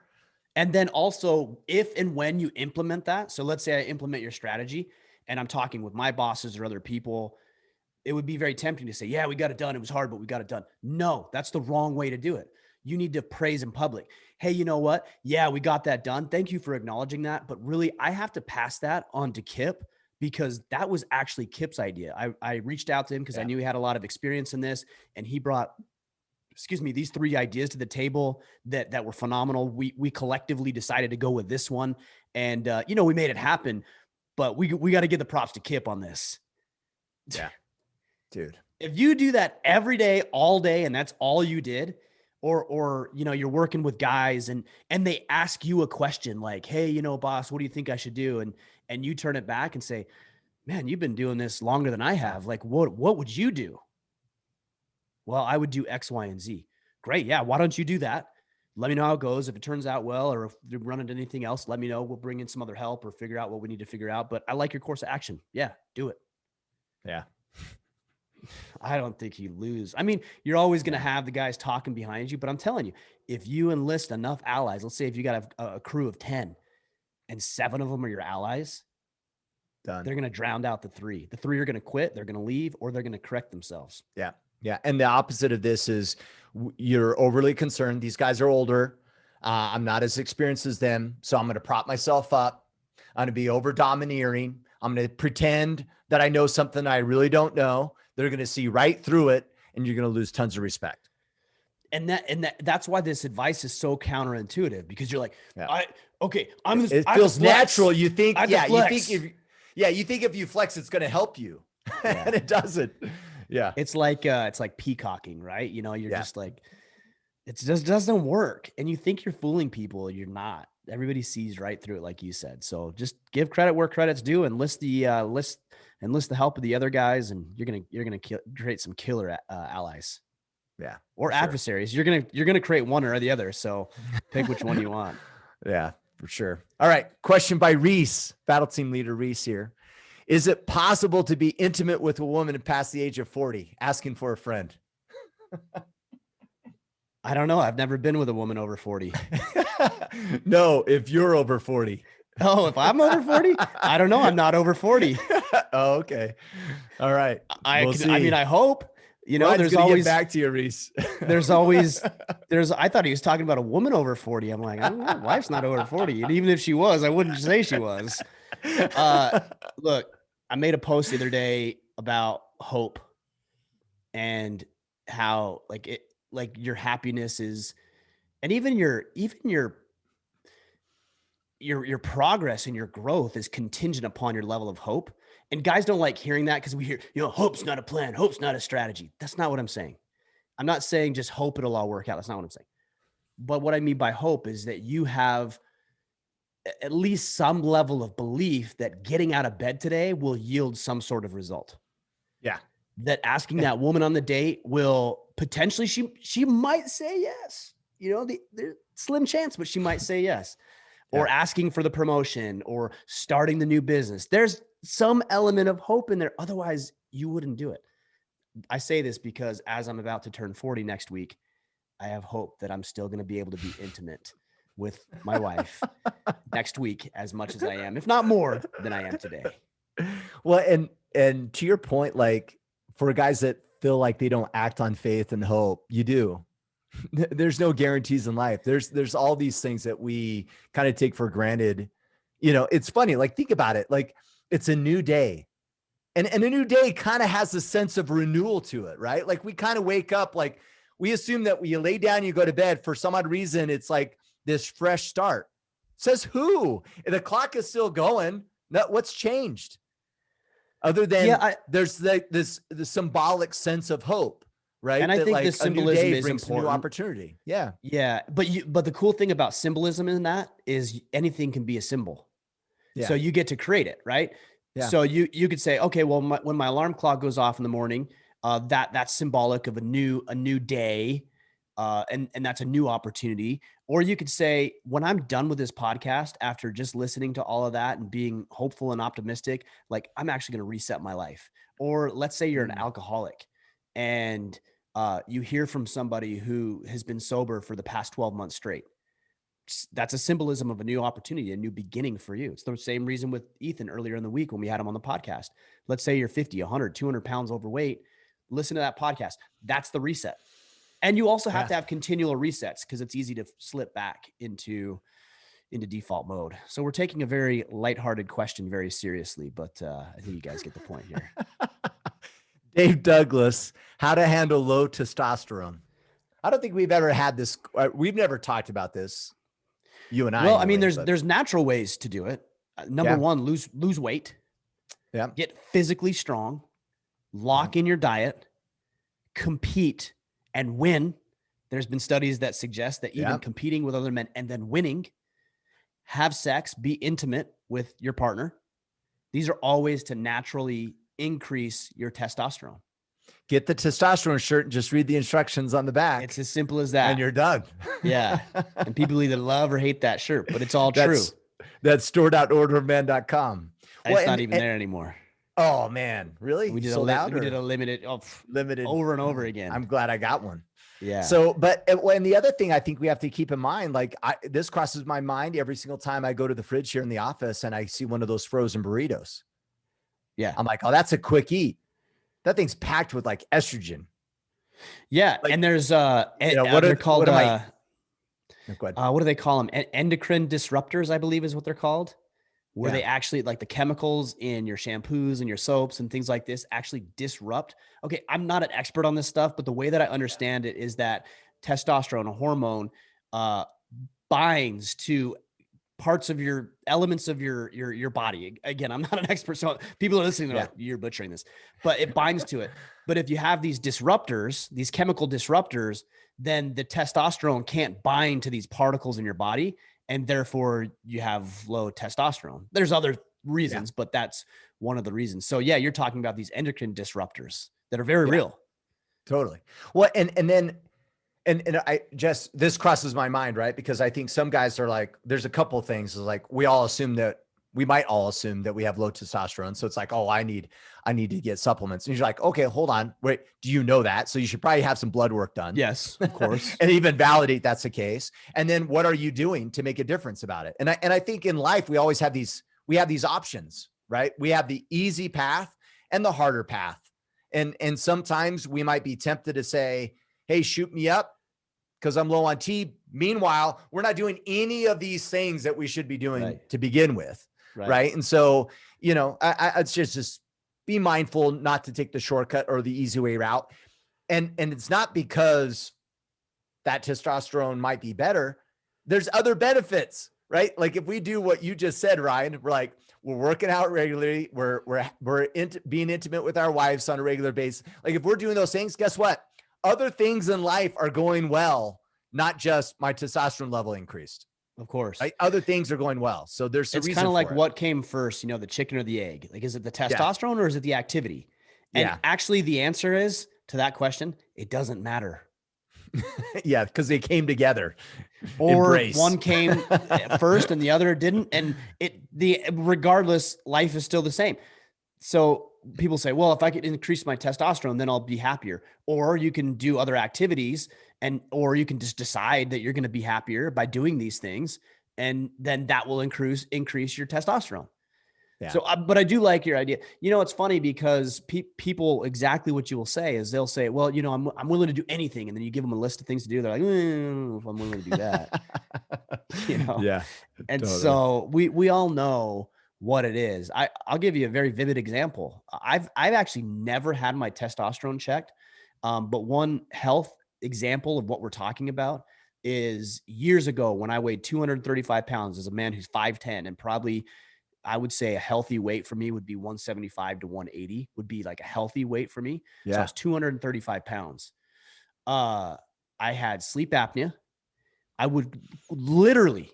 And then also, if and when you implement that, so let's say I implement your strategy and I'm talking with my bosses or other people, it would be very tempting to say, yeah, we got it done. It was hard, but we got it done. No, that's the wrong way to do it. You need to praise in public. Hey, you know what? Yeah, we got that done. Thank you for acknowledging that. But really, I have to pass that on to Kip because that was actually Kip's idea. I reached out to him because I knew he had a lot of experience in this, and he brought, these 3 ideas to the table that were phenomenal. We collectively decided to go with this one, and we made it happen. But we got to give the props to Kip on this. Yeah, dude. If you do that every day, all day, and that's all you did, or you're working with guys and they ask you a question like, hey, boss, what do you think I should do? And you turn it back and say, man, you've been doing this longer than I have. Like, what would you do? Well, I would do X, Y, and Z. Great. Yeah. Why don't you do that? Let me know how it goes. If it turns out well, or if you run into anything else, let me know. We'll bring in some other help or figure out what we need to figure out. But I like your course of action. Yeah, do it. Yeah. I don't think you lose. I mean, you're always going to have the guys talking behind you, but I'm telling you, if you enlist enough allies, let's say if you got a crew of 10 and 7 of them are your allies, done. They're going to drown out the 3. The 3 are going to quit. They're going to leave, or they're going to correct themselves. Yeah. Yeah. And the opposite of this is you're overly concerned. These guys are older. I'm not as experienced as them. So I'm going to prop myself up. I'm going to be over domineering. I'm going to pretend that I know something I really don't know. They're going to see right through it, and you're going to lose tons of respect. And that's why this advice is so counterintuitive, because you're like, it feels natural. You think, you think if you flex, it's going to help you, and it doesn't. Yeah. It's like peacocking, right? You're just like, it just doesn't work. And you think you're fooling people. You're not. Everybody sees right through it, like you said. So just give credit where credit's due, and enlist the help of the other guys, and you're gonna create some killer allies. Yeah. Or adversaries. You're gonna create one or the other. So pick which one you want. Yeah, for sure. All right. Question by Reese, battle team leader Reese here. Is it possible to be intimate with a woman past the age of 40? Asking for a friend. I don't know. I've never been with a woman over 40. No, if you're over 40. Oh, if I'm over 40? I don't know. I'm not over 40. Oh, okay. All right. I hope. There's always get back to you, Reese. I thought he was talking about a woman over 40. I'm like, my wife's not over 40. And even if she was, I wouldn't say she was. Look, I made a post the other day about hope and how your happiness is, and even your progress and your growth is contingent upon your level of hope. And guys don't like hearing that, because we hear, hope's not a plan. Hope's not a strategy. That's not what I'm saying. I'm not saying just hope it'll all work out. That's not what I'm saying. But what I mean by hope is that you have at least some level of belief that getting out of bed today will yield some sort of result. Yeah. That asking that woman on the date will potentially, she might say yes. There's slim chance, but she might say yes. Or asking for the promotion or starting the new business. There's some element of hope in there. Otherwise, you wouldn't do it. I say this because as I'm about to turn 40 next week, I have hope that I'm still going to be able to be intimate with my wife next week as much as I am, if not more than I am today. Well, and to your point, like for guys that feel like they don't act on faith and hope, you do. There's no guarantees in life. There's all these things that we kind of take for granted. It's funny. Like, think about it. Like, it's a new day, and a new day kind of has a sense of renewal to it, right? Like, we kind of wake up, like we assume that when you lay down, you go to bed, for some odd reason, it's like this fresh start. Says who? The clock is still going. What's changed? Other than there's the symbolic sense of hope. Right. And I think the symbolism is important. New opportunity. Yeah. Yeah. But the cool thing about symbolism in that is anything can be a symbol. Yeah. So you get to create it. Right. Yeah. So you could say, okay, well, when my alarm clock goes off in the morning, that's symbolic of a new day. And that's a new opportunity. Or you could say, when I'm done with this podcast, after just listening to all of that and being hopeful and optimistic, like I'm actually going to reset my life. Or let's say you're an alcoholic and you hear from somebody who has been sober for the past 12 months straight. That's a symbolism of a new opportunity, a new beginning for you. It's the same reason with Ethan earlier in the week when we had him on the podcast. Let's say you're 50, 100, 200 pounds overweight. Listen to that podcast. That's the reset. And you also have to have continual resets because it's easy to slip back into default mode. So we're taking a very lighthearted question very seriously, but I think you guys get the point here. Dave Douglas, how to handle low testosterone. I don't think we've ever had this. We've never talked about this. You and I. Well, anyway, I mean, there's natural ways to do it. Number one, lose weight. Yeah. Get physically strong. Lock in your diet. Compete and win. There's been studies that suggest that even competing with other men and then winning, have sex, be intimate with your partner. These are all ways to naturally increase your testosterone. Get the testosterone shirt and just read the instructions on the back. It's as simple as that. And you're done. Yeah. And people either love or hate that shirt, but it's all true. That's store.orderofman.com. It's not even there anymore. Oh man, really? We did a limited over and over again. I'm glad I got one. Yeah. So, and the other thing I think we have to keep in mind, like this crosses my mind every single time I go to the fridge here in the office and I see one of those frozen burritos. Yeah. I'm like, oh, that's a quick eat. That thing's packed with like estrogen. Yeah. Like, and there's, what are called, what do they call them? Endocrine disruptors, I believe is what they're called. Where they actually, like the chemicals in your shampoos and your soaps and things like this actually disrupt. Okay, I'm not an expert on this stuff, but the way that I understand it is that testosterone, a hormone, binds to parts of your elements of your body. Again, I'm not an expert, so people are listening, they're like, you're butchering this, but it binds to it. But if you have these disruptors, these chemical disruptors, then the testosterone can't bind to these particles in your body. And therefore you have low testosterone. There's other reasons, but that's one of the reasons. So yeah, you're talking about these endocrine disruptors that are very real. Totally. Well, and I just, this crosses my mind, right? Because I think some guys are like, there's a couple of things like we might all assume that we have low testosterone. So it's like, oh, I need to get supplements. And you're like, okay, hold on. Wait, do you know that? So you should probably have some blood work done. Yes, of course. And even validate that's the case. And then what are you doing to make a difference about it? And I think in life, we always have these options, right? We have the easy path and the harder path. And sometimes we might be tempted to say, hey, shoot me up because I'm low on T. Meanwhile, we're not doing any of these things that we should be doing to begin with. Right. And so, it's just be mindful not to take the shortcut or the easy way route. And it's not because that testosterone might be better. There's other benefits, right? Like if we do what you just said, Ryan, we're working out regularly. We're being intimate with our wives on a regular basis. Like if we're doing those things, guess what? Other things in life are going well, not just my testosterone level increased. Of course. Right? Other things are going well. So there's a reason. It's kind of like what came first, the chicken or the egg? Like, is it the testosterone or is it the activity? And actually the answer is to that question, it doesn't matter. Yeah. Cause they came together. Or one came first and the other didn't. And regardless, life is still the same. So people say, well, if I could increase my testosterone, then I'll be happier. Or you can do other activities or you can just decide that you're going to be happier by doing these things. And then that will increase your testosterone. Yeah. So, but I do like your idea. It's funny because people, exactly what you will say is they'll say, well, I'm willing to do anything. And then you give them a list of things to do. They're like, I don't know if I'm willing to do that. Yeah. And totally. So we all know what it is. I'll give you a very vivid example. I've actually never had my testosterone checked. But one health example of what we're talking about is years ago when I weighed 235 pounds as a man who's 5'10", and probably I would say a healthy weight for me would be 175 to 180 would be like a healthy weight for me. Yeah. So I was 235 pounds. I had sleep apnea. I would literally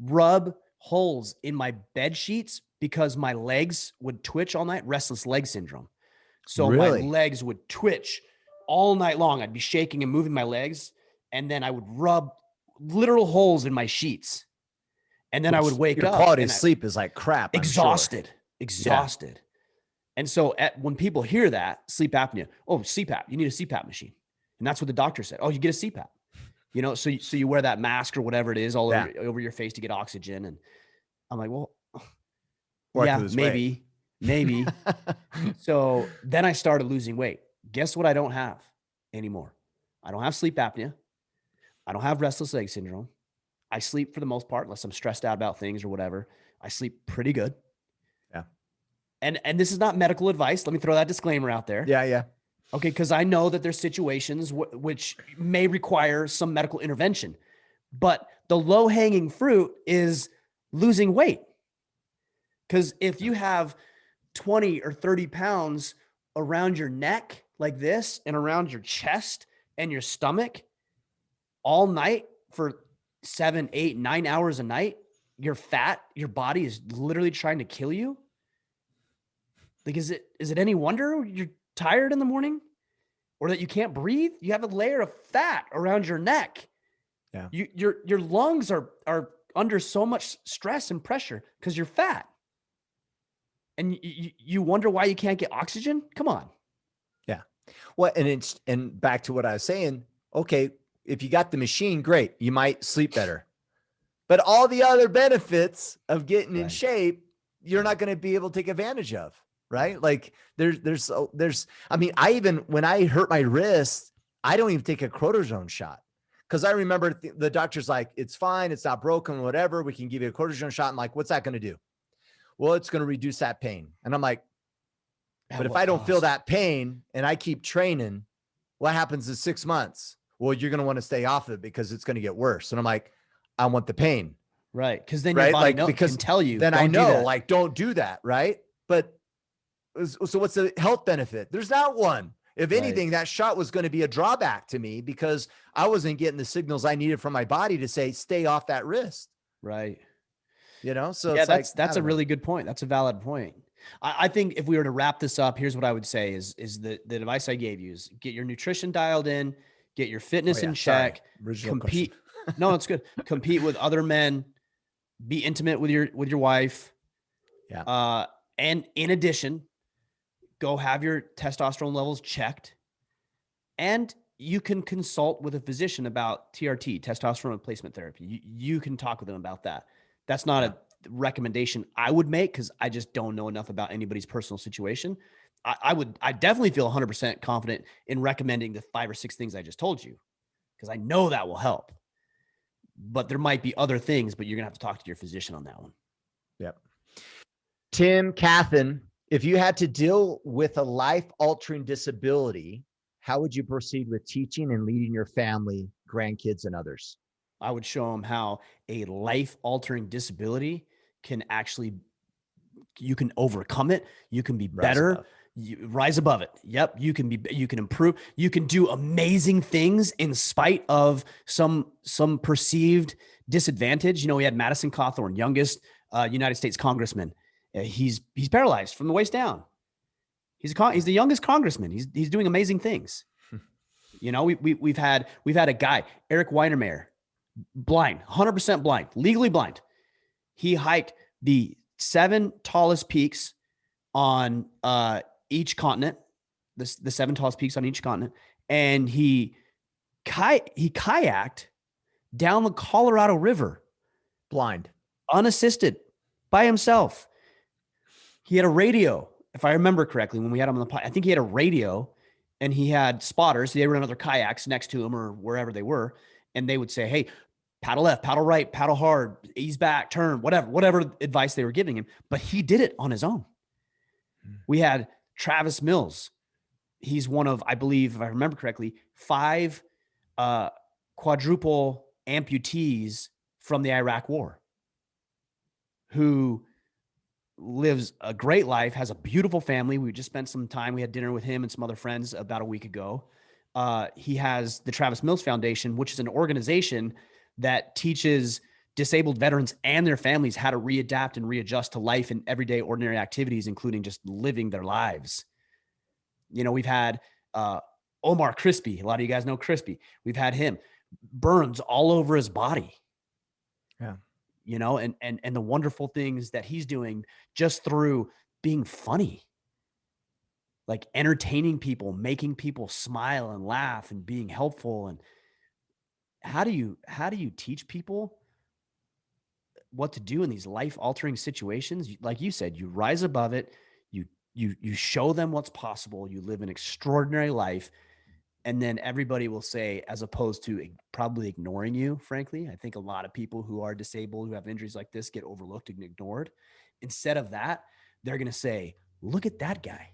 rub holes in my bed sheets because my legs would twitch all night, restless leg syndrome. So my legs would twitch all night long. I'd be shaking and moving my legs. And then I would rub literal holes in my sheets. And then I would wake your up. quality and of sleep is like crap. exhausted, I'm sure. exhausted. And so when people hear that sleep apnea, oh, CPAP, you need a CPAP machine. And that's what the doctor said. Oh, you get a CPAP, you know? So you wear that mask or whatever it is all over your face to get oxygen. And I'm like, well, Or yeah, maybe. So then I started losing weight. Guess what I don't have anymore? I don't have sleep apnea. I don't have restless leg syndrome. I sleep for the most part, unless I'm stressed out about things or whatever. I sleep pretty good. Yeah. And this is not medical advice. Let me throw that disclaimer out there. Yeah. Okay. Because I know that there's situations which may require some medical intervention, but the low hanging fruit is losing weight. Because if you have 20 or 30 pounds around your neck like this and around your chest and your stomach all night for 7, 8, 9 hours a night, you're fat, your body is literally trying to kill you. Like, is it any wonder you're tired in the morning or that you can't breathe? You have a layer of fat around your neck. Yeah. Your lungs are under so much stress and pressure because you're fat. And you wonder why you can't get oxygen? Come on. Yeah. Well, and back to what I was saying, okay, if you got the machine, great. You might sleep better. But all the other benefits of getting in shape, you're not going to be able to take advantage of, right? Like there's, I mean, when I hurt my wrist, I don't even take a cortisone shot. Cause I remember the doctor's like, it's fine. It's not broken, whatever. We can give you a cortisone shot. I'm like, what's that going to do? Well, it's going to reduce that pain. And I'm like, but if I don't feel that pain and I keep training, what happens in 6 months? Well, you're going to want to stay off it because it's going to get worse. And I'm like, I want the pain. Right. Cause then your body can tell you. Then I know, like, don't do that. Right. But so what's the health benefit? There's not one. If anything, that shot was going to be a drawback to me because I wasn't getting the signals I needed from my body to say, stay off that wrist. Right. You know, so yeah, it's that's a really good point. That's a valid point. I think if we were to wrap this up, here's what I would say is the advice I gave you is get your nutrition dialed in, get your fitness in check, compete. No, it's good. Compete with other men, be intimate with your wife. Yeah. And in addition, go have your testosterone levels checked. And you can consult with a physician about TRT, testosterone replacement therapy. You can talk with them about that. That's not a recommendation I would make because I just don't know enough about anybody's personal situation. I definitely feel 100% confident in recommending the 5 or 6 things I just told you because I know that will help. But there might be other things, but you're going to have to talk to your physician on that one. Yep. Tim Cathan, if you had to deal with a life-altering disability, how would you proceed with teaching and leading your family, grandkids, and others? I would show them how a life-altering disability can actually, you can overcome it. You can be better. Rise above it. Yep. You can improve. You can do amazing things in spite of some perceived disadvantage. You know, we had Madison Cawthorn, youngest United States congressman. He's paralyzed from the waist down. He's the youngest congressman. He's doing amazing things. You know, we've had a guy, Eric Weinermeyer, blind, 100% blind, legally blind. He hiked the 7 tallest peaks on each continent, the 7 tallest peaks on each continent, and he kayaked down the Colorado River, blind, unassisted, by himself. He had a radio, if I remember correctly, when we had him on the pod. I think he had a radio, and he had spotters. They were in other kayaks next to him or wherever they were, and they would say, "Hey, paddle left, paddle right, paddle hard, ease back, turn," whatever advice they were giving him. But he did it on his own. We had Travis Mills. He's one of, I believe, if I remember correctly, 5 quadruple amputees from the Iraq War, who lives a great life, has a beautiful family. We just spent some time. We had dinner with him and some other friends about a week ago. He has the Travis Mills Foundation, which is an organization that teaches disabled veterans and their families how to readapt and readjust to life and everyday ordinary activities, including just living their lives. You know, we've had Omar Crispy. A lot of you guys know Crispy. We've had him. burns all over his body. Yeah. You know, and the wonderful things that he's doing just through being funny, like entertaining people, making people smile and laugh and being helpful. And how do you teach people what to do in these life altering situations? Like you said, you rise above it. You show them what's possible. You live an extraordinary life. And then everybody will say, as opposed to probably ignoring you, frankly, I think a lot of people who are disabled, who have injuries like this, get overlooked and ignored. Instead of that, they're going to say, look at that guy.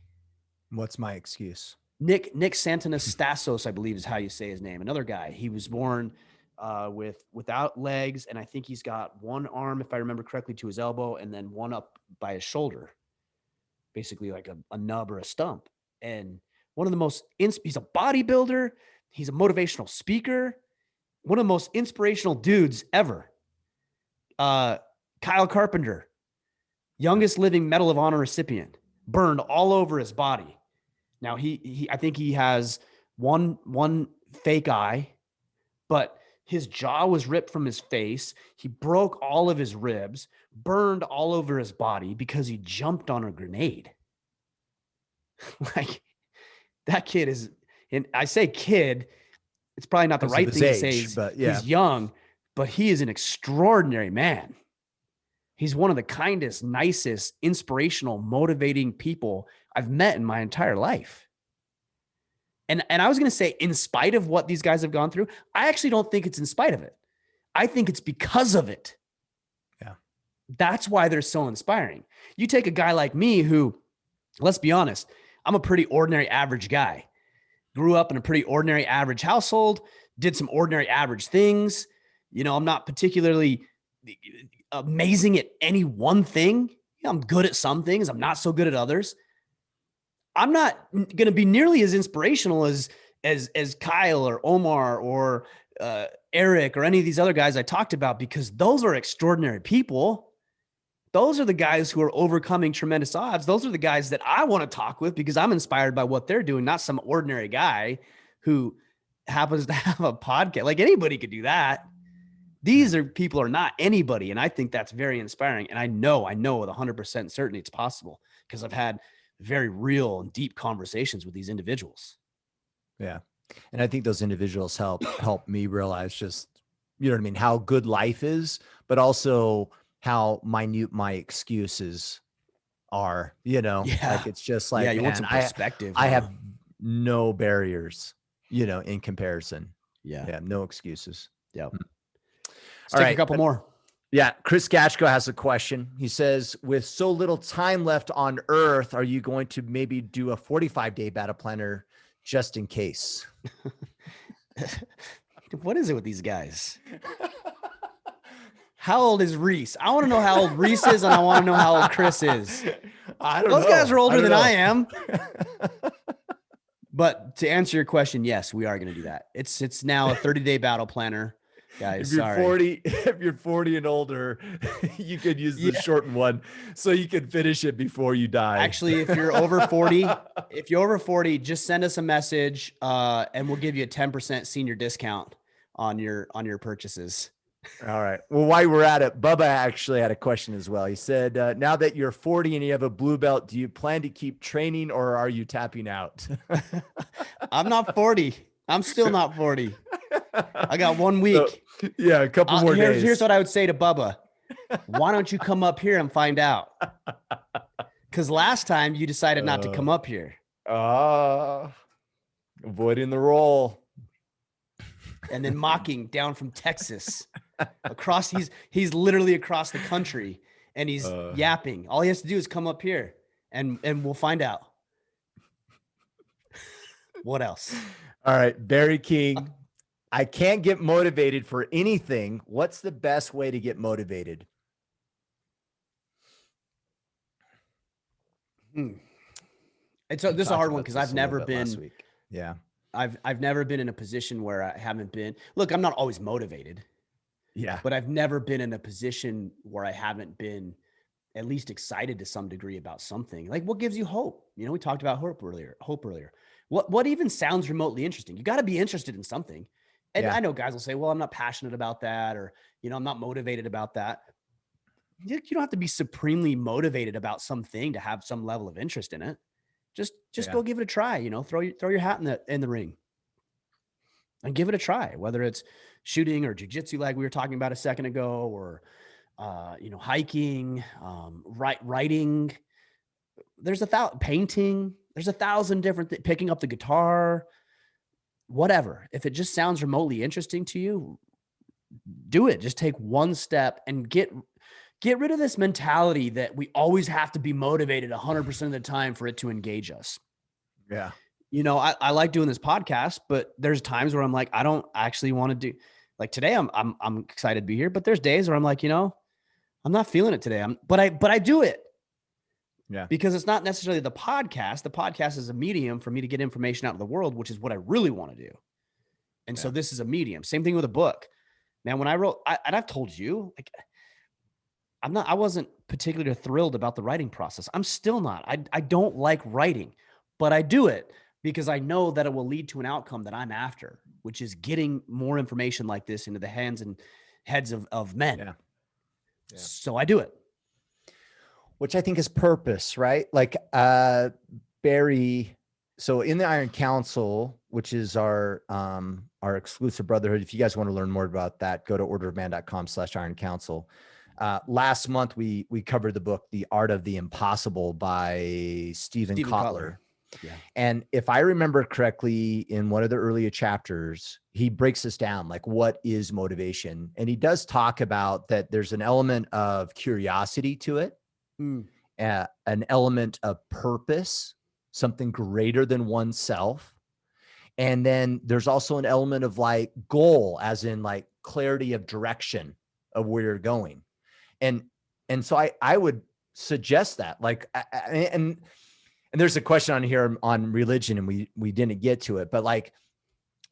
What's my excuse? Nick Santanastassos, I believe is how you say his name. Another guy. He was born without legs, and I think he's got one arm, if I remember correctly, to his elbow, and then one up by his shoulder, basically like a nub or a stump. And one of the most, he's a bodybuilder. He's a motivational speaker. One of the most inspirational dudes ever. Kyle Carpenter, youngest living Medal of Honor recipient, burned all over his body. Now I think he has one fake eye, but his jaw was ripped from his face. He broke all of his ribs, burned all over his body because he jumped on a grenade. Like, that kid is, and I say kid, it's probably not the right thing to say. But yeah. He's young, but he is an extraordinary man. He's one of the kindest, nicest, inspirational, motivating people I've met in my entire life. And I was going to say, in spite of what these guys have gone through, I actually don't think it's in spite of it. I think it's because of it. Yeah. That's why they're so inspiring. You take a guy like me who, let's be honest, I'm a pretty ordinary average guy. Grew up in a pretty ordinary average household, did some ordinary average things. You know, I'm not particularly amazing at any one thing. I'm good at some things. I'm not so good at others. I'm not going to be nearly as inspirational as Kyle or Omar or Eric or any of these other guys I talked about, because those are extraordinary people. Those are the guys who are overcoming tremendous odds. Those are the guys that I want to talk with because I'm inspired by what they're doing, not some ordinary guy who happens to have a podcast. Like, anybody could do that. These people are not anybody. And I think that's very inspiring. And I know with 100% certainty it's possible because I've had very real and deep conversations with these individuals. Yeah. And I think those individuals help me realize just, you know what I mean, how good life is, but also how minute my excuses are, you know. Yeah. Like, it's just like, yeah, you man, want some perspective. I have no barriers, you know, in comparison. Yeah. No excuses. Yeah. Let's All take right. a couple more. Yeah. Chris Gachko has a question. He says, with so little time left on Earth, are you going to maybe do a 45-day battle planner just in case? What is it with these guys? How old is Reese? I want to know how old Reese is, and I want to know how old Chris is. I don't know. Those guys are older than know. I am. But to answer your question, yes, we are going to do that. It's now a 30-day battle planner, guys. If you're 40 and older, you could use the shortened one so you can finish it before you die. Actually, if you're over 40, just send us a message, and we'll give you a 10% senior discount on your purchases. All right. Well, while we're at it, Bubba actually had a question as well. He said, now that you're 40 and you have a blue belt, do you plan to keep training or are you tapping out? I'm not 40. I'm still not 40. I got 1 week. So, yeah, a couple more days. Here's what I would say to Bubba. Why don't you come up here and find out? Because last time you decided not to come up here. Avoiding the role. And then mocking down from Texas. Across, he's literally across the country, and he's yapping. All he has to do is come up here, and we'll find out. What else? All right, Barry King. I can't get motivated for anything. What's the best way to get motivated? This is a hard one because I've never been. Yeah, I've never been in a position where I haven't been. Look, I'm not always motivated. Yeah. But I've never been in a position where I haven't been at least excited to some degree about something. Like, what gives you hope? You know, we talked about hope earlier. What even sounds remotely interesting? You got to be interested in something. And Yeah. I know guys will say, well, I'm not passionate about that, or, I'm not motivated about that. You don't have to be supremely motivated about something to have some level of interest in it. Just Yeah. go give it a try, throw your hat in the ring and give it a try, whether it's shooting or jujitsu, like we were talking about a second ago, or, hiking, writing. There's painting. There's 1,000 different picking up the guitar, whatever. If it just sounds remotely interesting to you, do it. Just take one step and get rid of this mentality that we always have to be motivated 100% of the time for it to engage us. Yeah. I like doing this podcast, but there's times where I'm like, I don't actually want to do, like today I'm excited to be here, but there's days where I'm like, I'm not feeling it today. But I do it. Yeah. Because it's not necessarily the podcast. The podcast is a medium for me to get information out of the world, which is what I really want to do. And so this is a medium. Same thing with a book. Man, when I wrote, and I've told you, like, I wasn't particularly thrilled about the writing process. I'm still not. I don't like writing, but I do it because I know that it will lead to an outcome that I'm after, which is getting more information like this into the hands and heads of men. Yeah. So I do it. Which I think is purpose, right? Like Barry. So in the Iron Council, which is our exclusive brotherhood, if you guys want to learn more about that, go to orderofman.com/Iron Council. Last month, we covered the book, The Art of the Impossible by Stephen Kotler. Yeah. And if I remember correctly, in one of the earlier chapters, he breaks this down, like what is motivation? And he does talk about that there's an element of curiosity to it, an element of purpose, something greater than oneself. And then there's also an element of like goal, as in like clarity of direction of where you're going. And so I would suggest that, like, and there's a question on here on religion, and we didn't get to it, but like,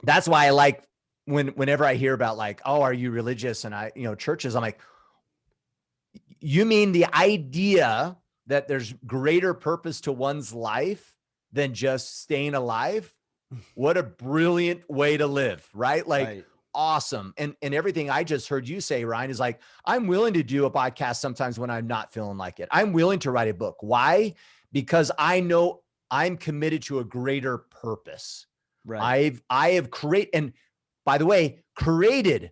that's why I like whenever I hear about like, oh, are you religious? And churches, I'm like, you mean the idea that there's greater purpose to one's life than just staying alive? What a brilliant way to live, right? Like, right. Awesome. And everything I just heard you say, Ryan, is like, I'm willing to do a podcast sometimes when I'm not feeling like it. I'm willing to write a book. Why? Because I know I'm committed to a greater purpose. Right. I have created, and by the way, created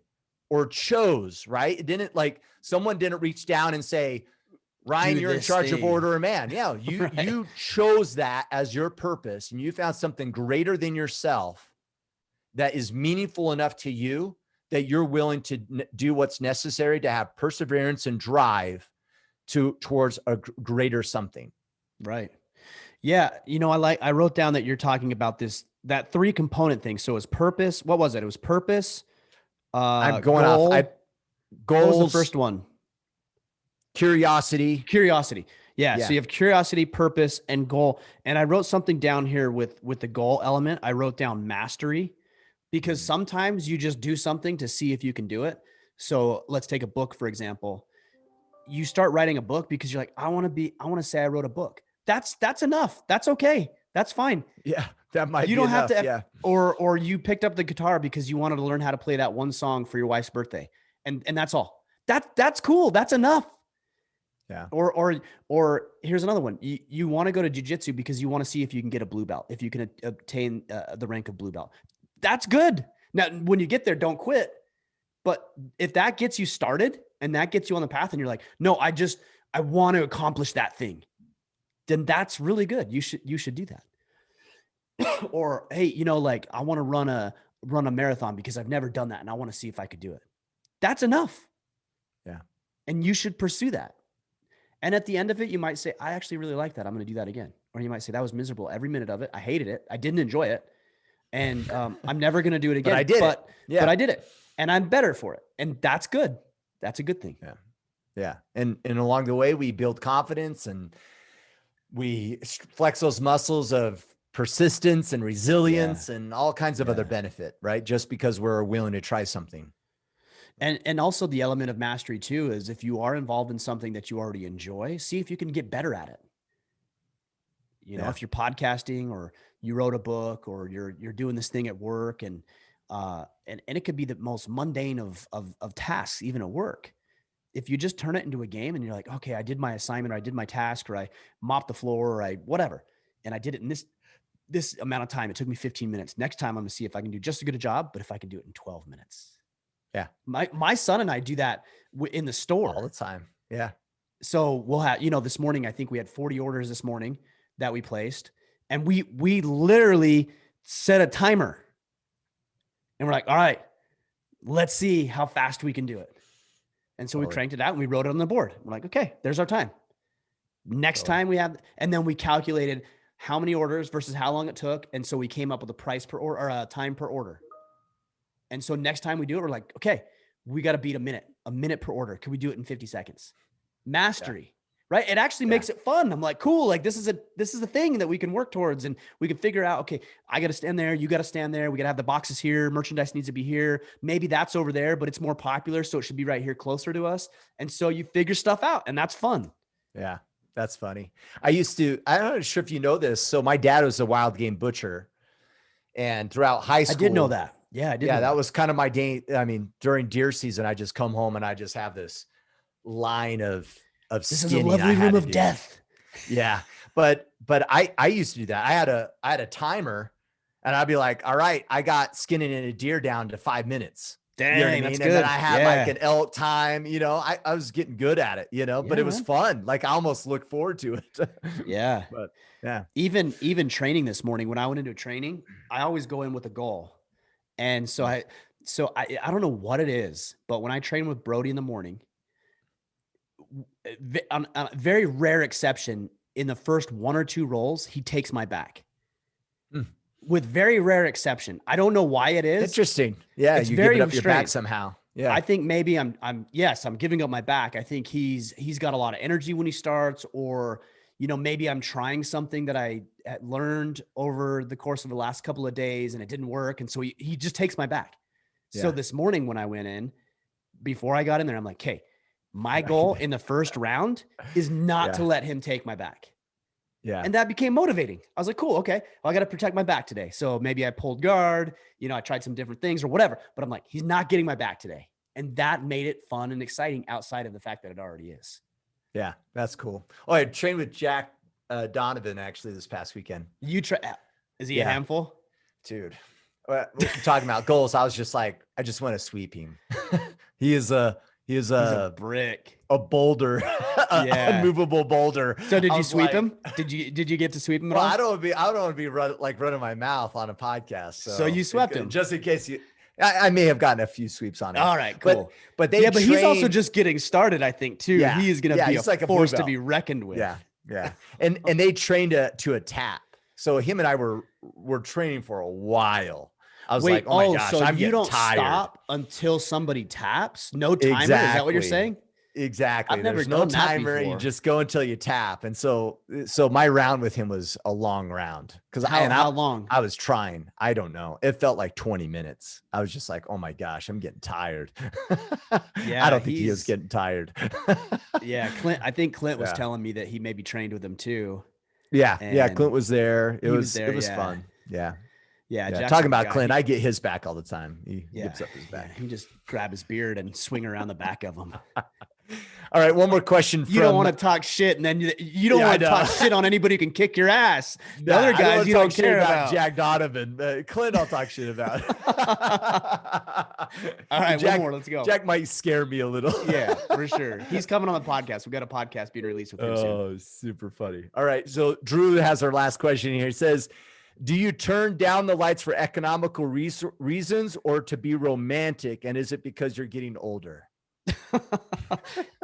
or chose, right? It didn't, like, someone didn't reach down and say, Ryan, you're in charge of Order of Man. Yeah. You, right. You chose that as your purpose, and you found something greater than yourself that is meaningful enough to you that you're willing to do what's necessary to have perseverance and drive towards a greater something. Right. Yeah. I wrote down that you're talking about that 3-component thing. So it's purpose. What was it? It was purpose. I'm going goal, off. Goals. What was the first one? Curiosity. Yeah. So you have curiosity, purpose, and goal. And I wrote something down here with the goal element. I wrote down mastery, because sometimes you just do something to see if you can do it. So let's take a book, for example. You start writing a book because you're like, I want to say I wrote a book. That's enough. That's okay. That's fine. Yeah. That might you don't enough, have to, yeah. Or you picked up the guitar because you wanted to learn how to play that one song for your wife's birthday. And that's all. That's cool. That's enough. Yeah. Or here's another one. You want to go to jiu-jitsu because you want to see if you can get a blue belt, if you can obtain the rank of blue belt. That's good. Now, when you get there, don't quit. But if that gets you started and that gets you on the path and you're like, no, I want to accomplish that thing, then that's really good. You should do that. Or, hey, like, I want to run a marathon because I've never done that and I want to see if I could do it. That's enough. Yeah. And you should pursue that. And at the end of it, you might say, I actually really like that. I'm going to do that again. Or you might say, that was miserable every minute of it. I hated it. I didn't enjoy it. And I'm never going to do it again. But I did it. Yeah. But I did it. And I'm better for it. And that's good. That's a good thing. Yeah. Yeah. And along the way, we build confidence and we flex those muscles of persistence and resilience and all kinds of other benefit, right? Just because we're willing to try something. And also the element of mastery too, is if you are involved in something that you already enjoy, see if you can get better at it. If you're podcasting or you wrote a book or you're doing this thing at work and and it could be the most mundane of tasks, even at work. If you just turn it into a game and you're like, okay, I did my assignment, or I did my task, or I mopped the floor, or I whatever, and I did it in this amount of time. It took me 15 minutes. Next time I'm gonna see if I can do just as good a job, but if I can do it in 12 minutes. Yeah. My son and I do that in the store all the time. Yeah. So we'll have, this morning, I think we had 40 orders this morning that we placed, and we literally set a timer, and we're like, all right, let's see how fast we can do it. And so we cranked it out and we wrote it on the board. We're like, okay, there's our time. Next time we have, and then we calculated how many orders versus how long it took. And so we came up with a price per order, or a time per order. And so next time we do it, we're like, okay, we got to beat a minute per order. Can we do it in 50 seconds? Mastery, right? It actually makes it fun. I'm like, cool. Like this is a thing that we can work towards, and we can figure out, okay, I got to stand there. You got to stand there. We got to have the boxes here. Merchandise needs to be here. Maybe that's over there, but it's more popular. So it should be right here closer to us. And so you figure stuff out, and that's fun. Yeah. That's funny. I'm not sure if you know this. So my dad was a wild game butcher, and throughout high school, I did know that. Yeah, I did. Yeah. That was kind of my day. I mean, during deer season, I just come home and I just have this line of this is a lovely room of death. Yeah. But I used to do that. I had a timer, and I'd be like, all right, I got skinning in a deer down to 5 minutes. Dang, you know what I mean? that's And good. then I had like an elk time, I was getting good at it, but it was fun. Like I almost look forward to it. Yeah. But yeah. Even training this morning, when I went into training, I always go in with a goal. And so I don't know what it is, but when I train with Brody in the morning, on a very rare exception, in the first 1 or 2 rolls, he takes my back. With very rare exception. I don't know why it is. Interesting. Yeah. It's you very give it up your back strange. somehow. Yeah. I think maybe I'm giving up my back. I think he's got a lot of energy when he starts, or, maybe I'm trying something that I had learned over the course of the last couple of days and it didn't work. And so he just takes my back. So this morning when I went in, before I got in there, I'm like, okay, my goal in the first round is not to let him take my back. Yeah. And that became motivating. I was like, cool. Okay. Well, I got to protect my back today. So maybe I pulled guard, I tried some different things or whatever, but I'm like, he's not getting my back today. And that made it fun and exciting outside of the fact that it already is. Yeah. That's cool. Oh, I trained with Jack Donovan actually this past weekend. Is he a handful? Dude, we're talking about goals. I was just like, I just want to sweep him. He's a brick, a boulder, a movable boulder. So did you sweep him? Did you get to sweep him at all? I don't want to be running my mouth on a podcast. So you swept him just in case I may have gotten a few sweeps on him. All right, cool. But he's also just getting started, I think, too. Yeah, he is going to be a force to be reckoned with. Yeah. Yeah. And they trained to a tap. So him and I were training for a while. I was like, oh my gosh, so I'm you don't tired. Stop until somebody taps? No timer? Exactly. Is that what you're saying? Exactly. I've never There's done no that timer. before. You just go until you tap. And so my round with him was a long round. How long? I was trying. I don't know. It felt like 20 minutes. I was just like, oh my gosh, I'm getting tired. Yeah. I don't think he was getting tired. Yeah. I think Clint was telling me that he maybe trained with him too. Yeah. Yeah. Clint was there. It was fun. Yeah. Yeah. Talking about Clint, I get his back all the time. He gives up his back. He just grab his beard and swing around the back of him. All right, one more question. You don't want to talk shit, and then you don't want to talk shit on anybody who can kick your ass. The other guys you don't care about. Jack Donovan, Clint, I'll talk shit about. All right, Jack, one more. Let's go. Jack might scare me a little. Yeah, for sure. He's coming on the podcast. We've got a podcast being released with him soon. Oh, super funny. All right, so Drew has our last question here. It says, do you turn down the lights for economical reasons or to be romantic? And is it because you're getting older?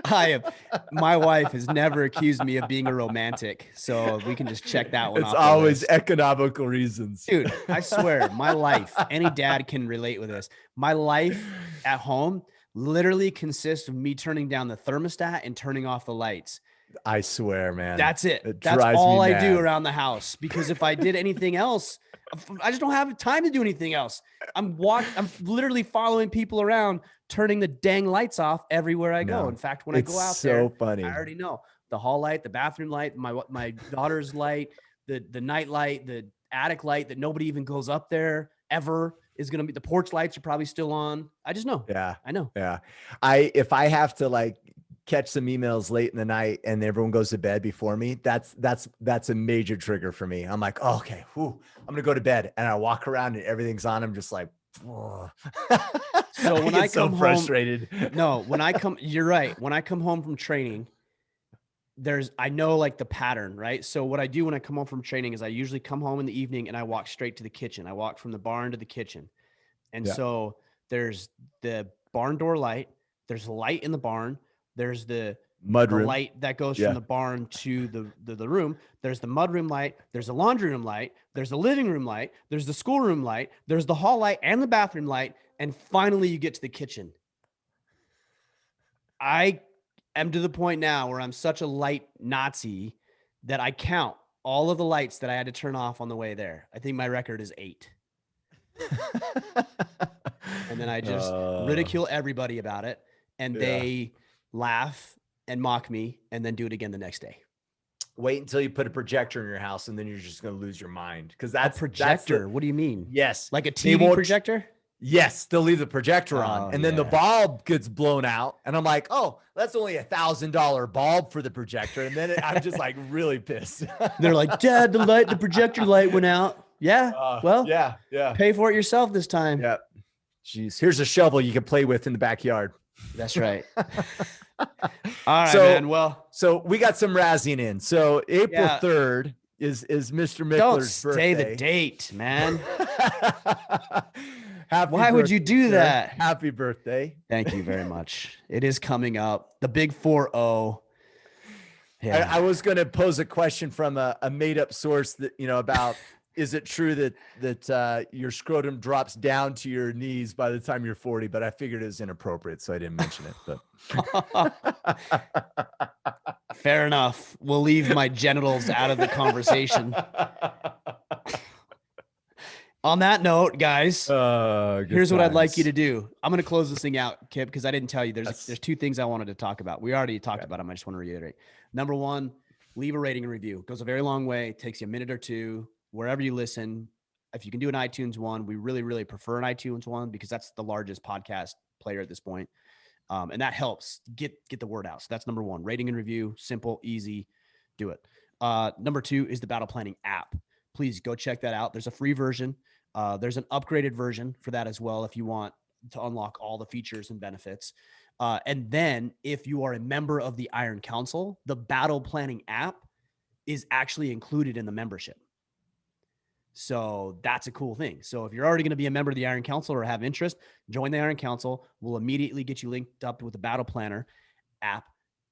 My wife has never accused me of being a romantic, so we can just check that one off. It's always economical reasons. Dude, I swear, my life, any dad can relate with this. My life at home literally consists of me turning down the thermostat and turning off the lights. I swear, man. That's it. That's all I do around the house, because if I did anything else, I just don't have time to do anything else. I'm literally following people around, turning the dang lights off everywhere I go. In fact, when I go out there, funny. I already know the hall light, the bathroom light, my daughter's light, the night light, the attic light that nobody even goes up there ever. is going to be, the porch lights are probably still on. I just know. Yeah. I know. Yeah. If I have to like catch some emails late in the night and everyone goes to bed before me, that's a major trigger for me. I'm like, oh, okay, whew, I'm going to go to bed. And I walk around and everything's on. I'm just like, oh. So when I come so frustrated. You're right. When I come home from training, I know like the pattern, right? So what I do when I come home from training is I usually come home in the evening and I walk straight to the kitchen. I walk from the barn to the kitchen. And so there's the barn door light, there's a light in the barn, there's the light that goes from the barn to the room, there's the mudroom light, there's the laundry room light, there's the living room light, there's the schoolroom light, there's the hall light and the bathroom light, and finally you get to the kitchen. I am to the point now where I'm such a light Nazi that I count all of the lights that I had to turn off on the way there. I think my record is 8. And then I just ridicule everybody about it, and they laugh and mock me and then do it again the next day. Wait until you put a projector in your house and then you're just going to lose your mind. Cause that's a projector. What do you mean? Yes. Like a TV projector? Yes, they'll leave the projector on, and then the bulb gets blown out, and I'm like, "Oh, that's only $1,000 bulb for the projector," and then I'm just like really pissed. They're like, "Dad, the projector light went out." Yeah, yeah. Pay for it yourself this time. Yeah. Jeez, here's a shovel you can play with in the backyard. That's right. All right, man. Well, so we got some razzing in. So April 3rd is Mr. Mickler's birthday. Don't say the date, man. Why would you do that? Happy birthday. Thank you very much. It is coming up. The big 4-0. Yeah. I was going to pose a question from a made up source that, about, is it true that your scrotum drops down to your knees by the time you're 40, but I figured it was inappropriate. So I didn't mention it, but fair enough. We'll leave my genitals out of the conversation. On that note, guys, here's what I'd like you to do. I'm going to close this thing out, Kip, because I didn't tell you. There's 2 things I wanted to talk about. We already talked about them. I just want to reiterate. Number 1, leave a rating and review. It goes a very long way. It takes you a minute or 2, wherever you listen. If you can do an iTunes one, we really, really prefer an iTunes one because that's the largest podcast player at this point. And that helps get the word out. So that's number 1, rating and review, simple, easy, do it. Number 2 is the battle planning app. Please go check that out. There's a free version. There's an upgraded version for that as well if you want to unlock all the features and benefits. And then if you are a member of the Iron Council, the battle planning app is actually included in the membership. So that's a cool thing. So if you're already going to be a member of the Iron Council or have interest, join the Iron Council. We'll immediately get you linked up with the battle planner app.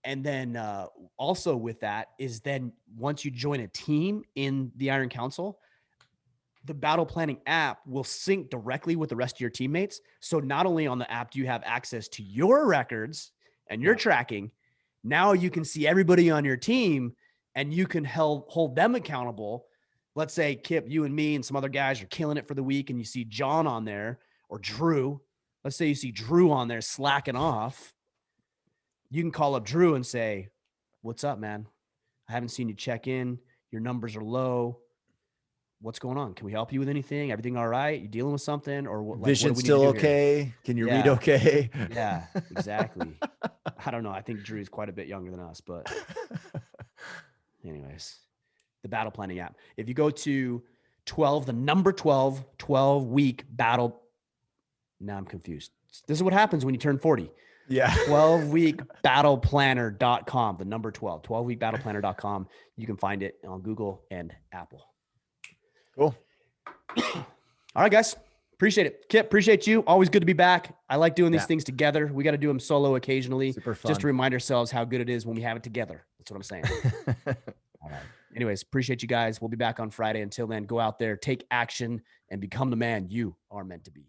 And then also with that is then once you join a team in the Iron Council, the battle planning app will sync directly with the rest of your teammates. So not only on the app do you have access to your records and your tracking, now you can see everybody on your team and you can hold them accountable. Let's say, Kip, you and me and some other guys are killing it for the week and you see John on there or Drew. Let's say you see Drew on there slacking off. You can call up Drew and say, "What's up, man? I haven't seen you check in. Your numbers are low. What's going on? Can we help you with anything? Everything all right? You dealing with something? Or what? Vision what do we still need to do okay? Here?" Can you read okay? Yeah, exactly. I don't know. I think Drew's quite a bit younger than us, but anyways, the battle planning app. If you go to 12-week battle. Now I'm confused. This is what happens when you turn 40. Yeah. 12weekbattleplanner.com, the number 12weekbattleplanner.com. You can find it on Google and Apple. Cool. All right, guys. Appreciate it. Kip, appreciate you. Always good to be back. I like doing these things together. We got to do them solo occasionally. Super fun. Just to remind ourselves how good it is when we have it together. That's what I'm saying. All right. Anyways, appreciate you guys. We'll be back on Friday. Until then, go out there, take action, and become the man you are meant to be.